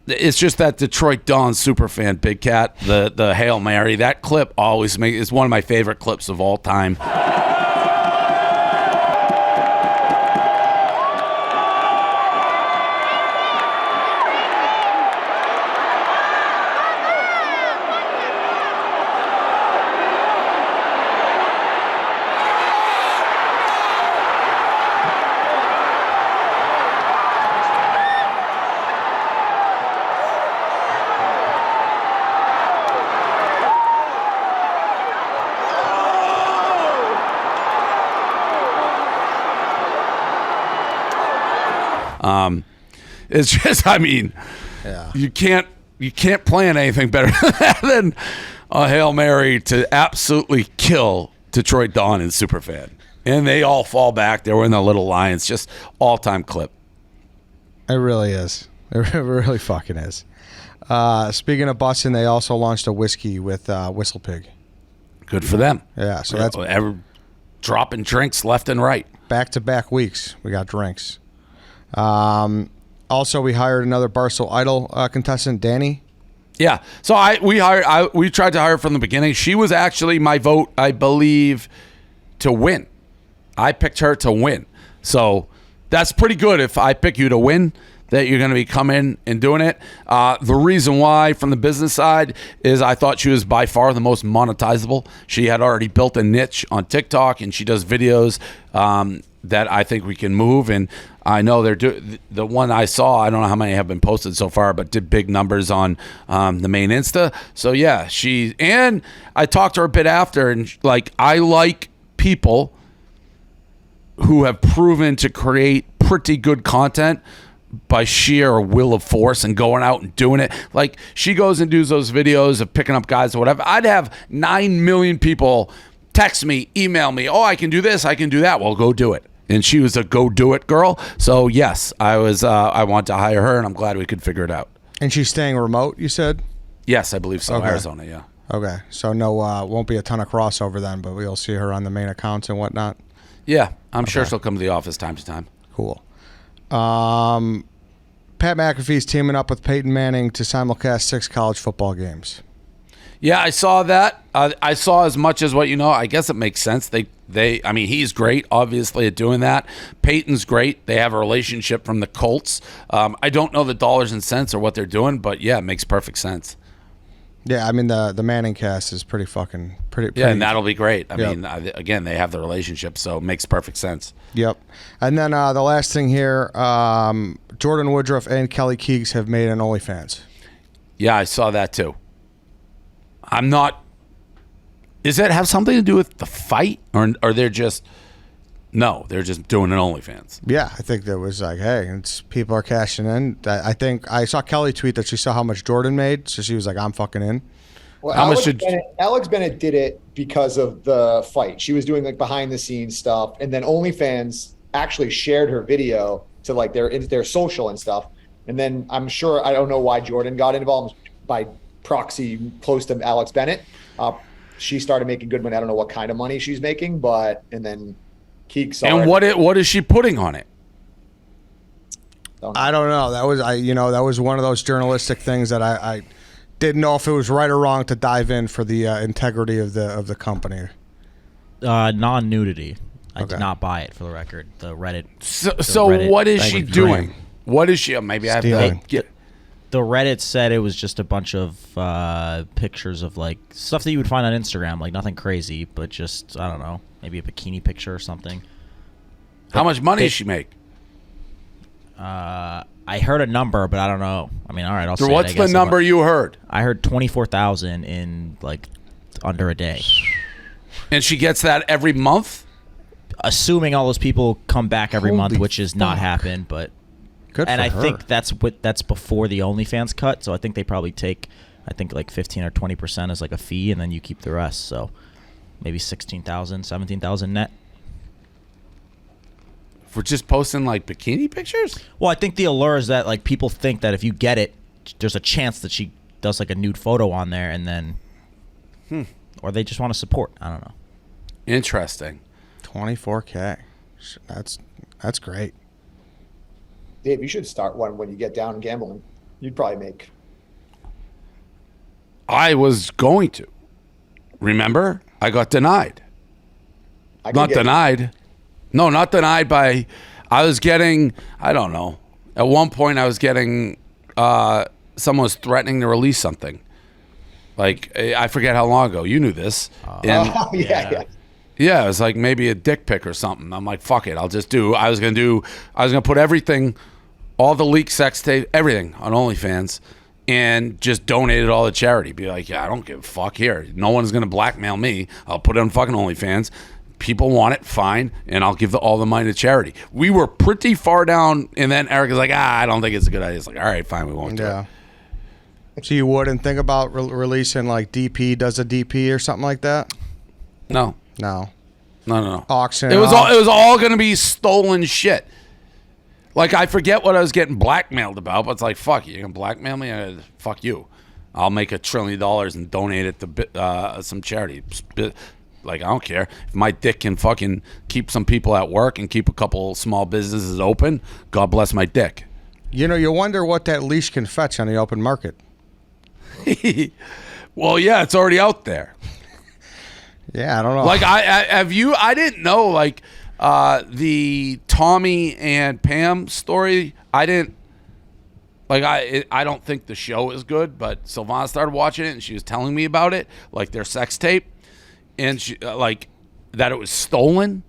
it's just that Detroit Dawn superfan Big Cat, the Hail Mary, that clip always is one of my favorite clips of all time. It's just, I mean, you can't plan anything better than a Hail Mary to absolutely kill Detroit Dawn and Superfan. And they all fall back. They were in their little lines. Just all-time clip. It really is. It really fucking is. Speaking of Bussin', they also launched a whiskey with Whistle Pig. Good for them. Yeah, so that's dropping drinks left and right. Back-to-back weeks, we got drinks. Also, we hired another Barstool Idol contestant, Dani. Yeah, so we tried to hire from the beginning. She was actually my vote, I believe, to win. I picked her to win. So that's pretty good if I pick you to win, that you're going to be coming and doing it. The reason why, from the business side, is I thought she was by far the most monetizable. She had already built a niche on TikTok, and she does videos that I think we can move. And I know the one I saw, I don't know how many have been posted so far, but did big numbers on the main Insta. So yeah, and I talked to her a bit after, and I like people who have proven to create pretty good content by sheer will of force and going out and doing it. Like, she goes and does those videos of picking up guys or whatever. I'd have 9 million people text me, email me, oh, I can do this, I can do that. Well, go do it. And she was a go do it girl. So yes, I want to hire her, and I'm glad we could figure it out. And she's staying remote, you said? Yes, I believe so. Okay. Arizona, yeah. Okay, so no, won't be a ton of crossover then, but we'll see her on the main accounts and whatnot. Yeah, I'm sure she'll come to the office time to time. Cool. Pat McAfee's teaming up with Peyton Manning to simulcast 6 college football games. Yeah, I saw that. I saw as much as what you know. I guess it makes sense. I mean, he's great, obviously, at doing that. Peyton's great. They have a relationship from the Colts. I don't know the dollars and cents or what they're doing, but yeah, it makes perfect sense. Yeah, I mean, the Manning cast is pretty. Yeah, and that'll be great. I mean, again, they have the relationship, so it makes perfect sense. Yep. And then the last thing here, Jordan Woodruff and Kelly Keegs have made an OnlyFans. Yeah, I saw that too. I'm not. Does that have something to do with the fight, or they're just? No, they're just doing an OnlyFans. Yeah, I think that was like, hey, people are cashing in. I think I saw Kelly tweet that she saw how much Jordan made, so she was like, I'm fucking in. Well, Alex Bennett did it because of the fight. She was doing like behind the scenes stuff, and then OnlyFans actually shared her video to like their social and stuff. And then I'm sure, I don't know why Jordan got involved by proxy close to Alex Bennett. She started making good money. I don't know what kind of money she's making, and then Keek saw And what is she putting on it? I don't know. That was one of those journalistic things that I didn't know if it was right or wrong to dive in for the integrity of the company. Non-nudity. I did not buy it, for the record. The Reddit. So what is she doing? What is she? Maybe I have to get. The Reddit said it was just a bunch of pictures of like stuff that you would find on Instagram, like nothing crazy, but just, I don't know, maybe a bikini picture or something. How much money does she make? I heard a number, but I don't know. I mean, all right, I'll say what's the number you heard? I heard 24,000 in like under a day. And she gets that every month? Assuming all those people come back every month, which has not happened, but good. And for I her. think that's before the OnlyFans cut, so I think they probably take, I think like 15 or 20% as like a fee, and then you keep the rest. So maybe 16,000, 17,000 net. For just posting like bikini pictures? Well, I think the allure is that like people think that if you get it, there's a chance that she does like a nude photo on there, and then, or they just want to support. I don't know. Interesting. 24K. That's great. Dave, you should start one when you get down gambling. You'd probably make. I was going to. Remember? I got denied. Not denied. No, not denied by. I was getting. I don't know. At one point, I was getting. Someone was threatening to release something. Like, I forget how long ago. You knew this. Yeah. Yeah, it was like maybe a dick pic or something. I'm like, fuck it. I'll just do. I was gonna put everything, all the leaked sex tape, everything on OnlyFans, and just donate it all to charity. Be like, yeah, I don't give a fuck here. No one's gonna blackmail me. I'll put it on fucking OnlyFans. People want it, fine, and I'll give all the money to charity. We were pretty far down, and then Eric is like, I don't think it's a good idea. It's like, all right, fine, we won't do it. So you wouldn't think about releasing like DP does a DP or something like that? No. No. Auction. It was all going to be stolen shit. Like, I forget what I was getting blackmailed about, but it's like, fuck you. You're going to blackmail me? Fuck you. I'll make $1 trillion and donate it to some charity. Like, I don't care. If my dick can fucking keep some people at work and keep a couple small businesses open, God bless my dick. You know, you wonder what that leash can fetch on the open market. Well, yeah, it's already out there. Yeah, I don't know. Like, I didn't know, like, the Tommy and Pam story. I don't think the show is good, but Sylvana started watching it, and she was telling me about it, like their sex tape, and she, like, that it was stolen.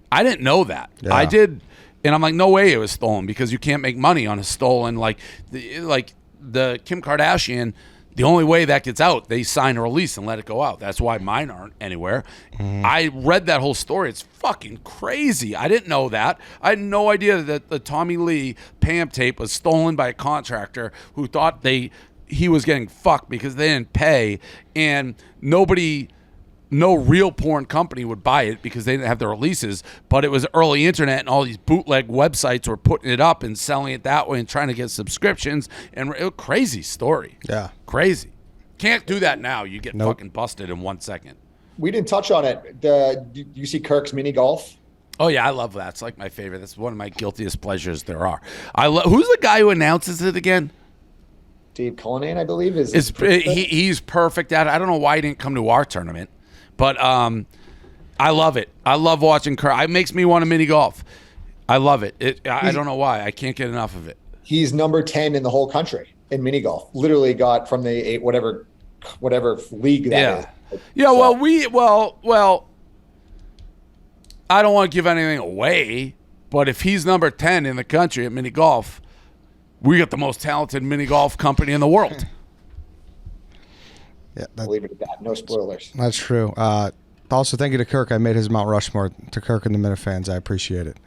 I didn't know that. Yeah. I did, and I'm like, no way it was stolen, because you can't make money on a stolen, like the Kim Kardashian. The only way that gets out, they sign a release and let it go out. That's why mine aren't anywhere. I read that whole story. It's fucking crazy. I didn't know that. I had no idea that the Tommy Lee Pam tape was stolen by a contractor who thought he was getting fucked because they didn't pay, and no real porn company would buy it because they didn't have the releases, but it was early internet, and all these bootleg websites were putting it up and selling it that way and trying to get subscriptions, and it was a crazy story. Yeah. Crazy. Can't do that now. You get fucking busted in 1 second. We didn't touch on it. Do you see Kirk's mini golf? Oh, yeah, I love that. It's like my favorite. That's one of my guiltiest pleasures there are. Who's the guy who announces it again? Dave Cullinane, I believe. He's perfect at it. I don't know why he didn't come to our tournament. But I love it. I love watching Kirk. It makes me want to mini golf. I love it. I don't know why. I can't get enough of it. He's number 10 in the whole country in mini golf. Literally got from the whatever league that is. Yeah. So. Well. I don't want to give anything away, but if he's number 10 in the country at mini golf, we got the most talented mini golf company in the world. Yeah, I'll leave it at that. No spoilers. That's true. Also, thank you to Kirk. I made his Mount Rushmore to Kirk and the Minifans. I appreciate it.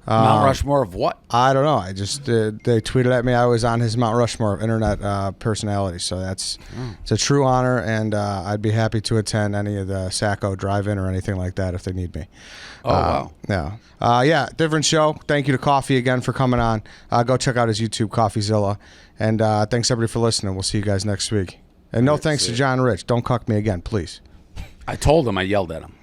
Mount Rushmore of what? I don't know. I just they tweeted at me. I was on his Mount Rushmore of internet personalities. So it's a true honor, and I'd be happy to attend any of the Sacco drive-in or anything like that if they need me. Oh, wow. Yeah. Different show. Thank you to Coffee again for coming on. Go check out his YouTube, Coffeezilla. And thanks, everybody, for listening. We'll see you guys next week. And no thanks to John Rich. Don't cuck me again, please. I told him. I yelled at him.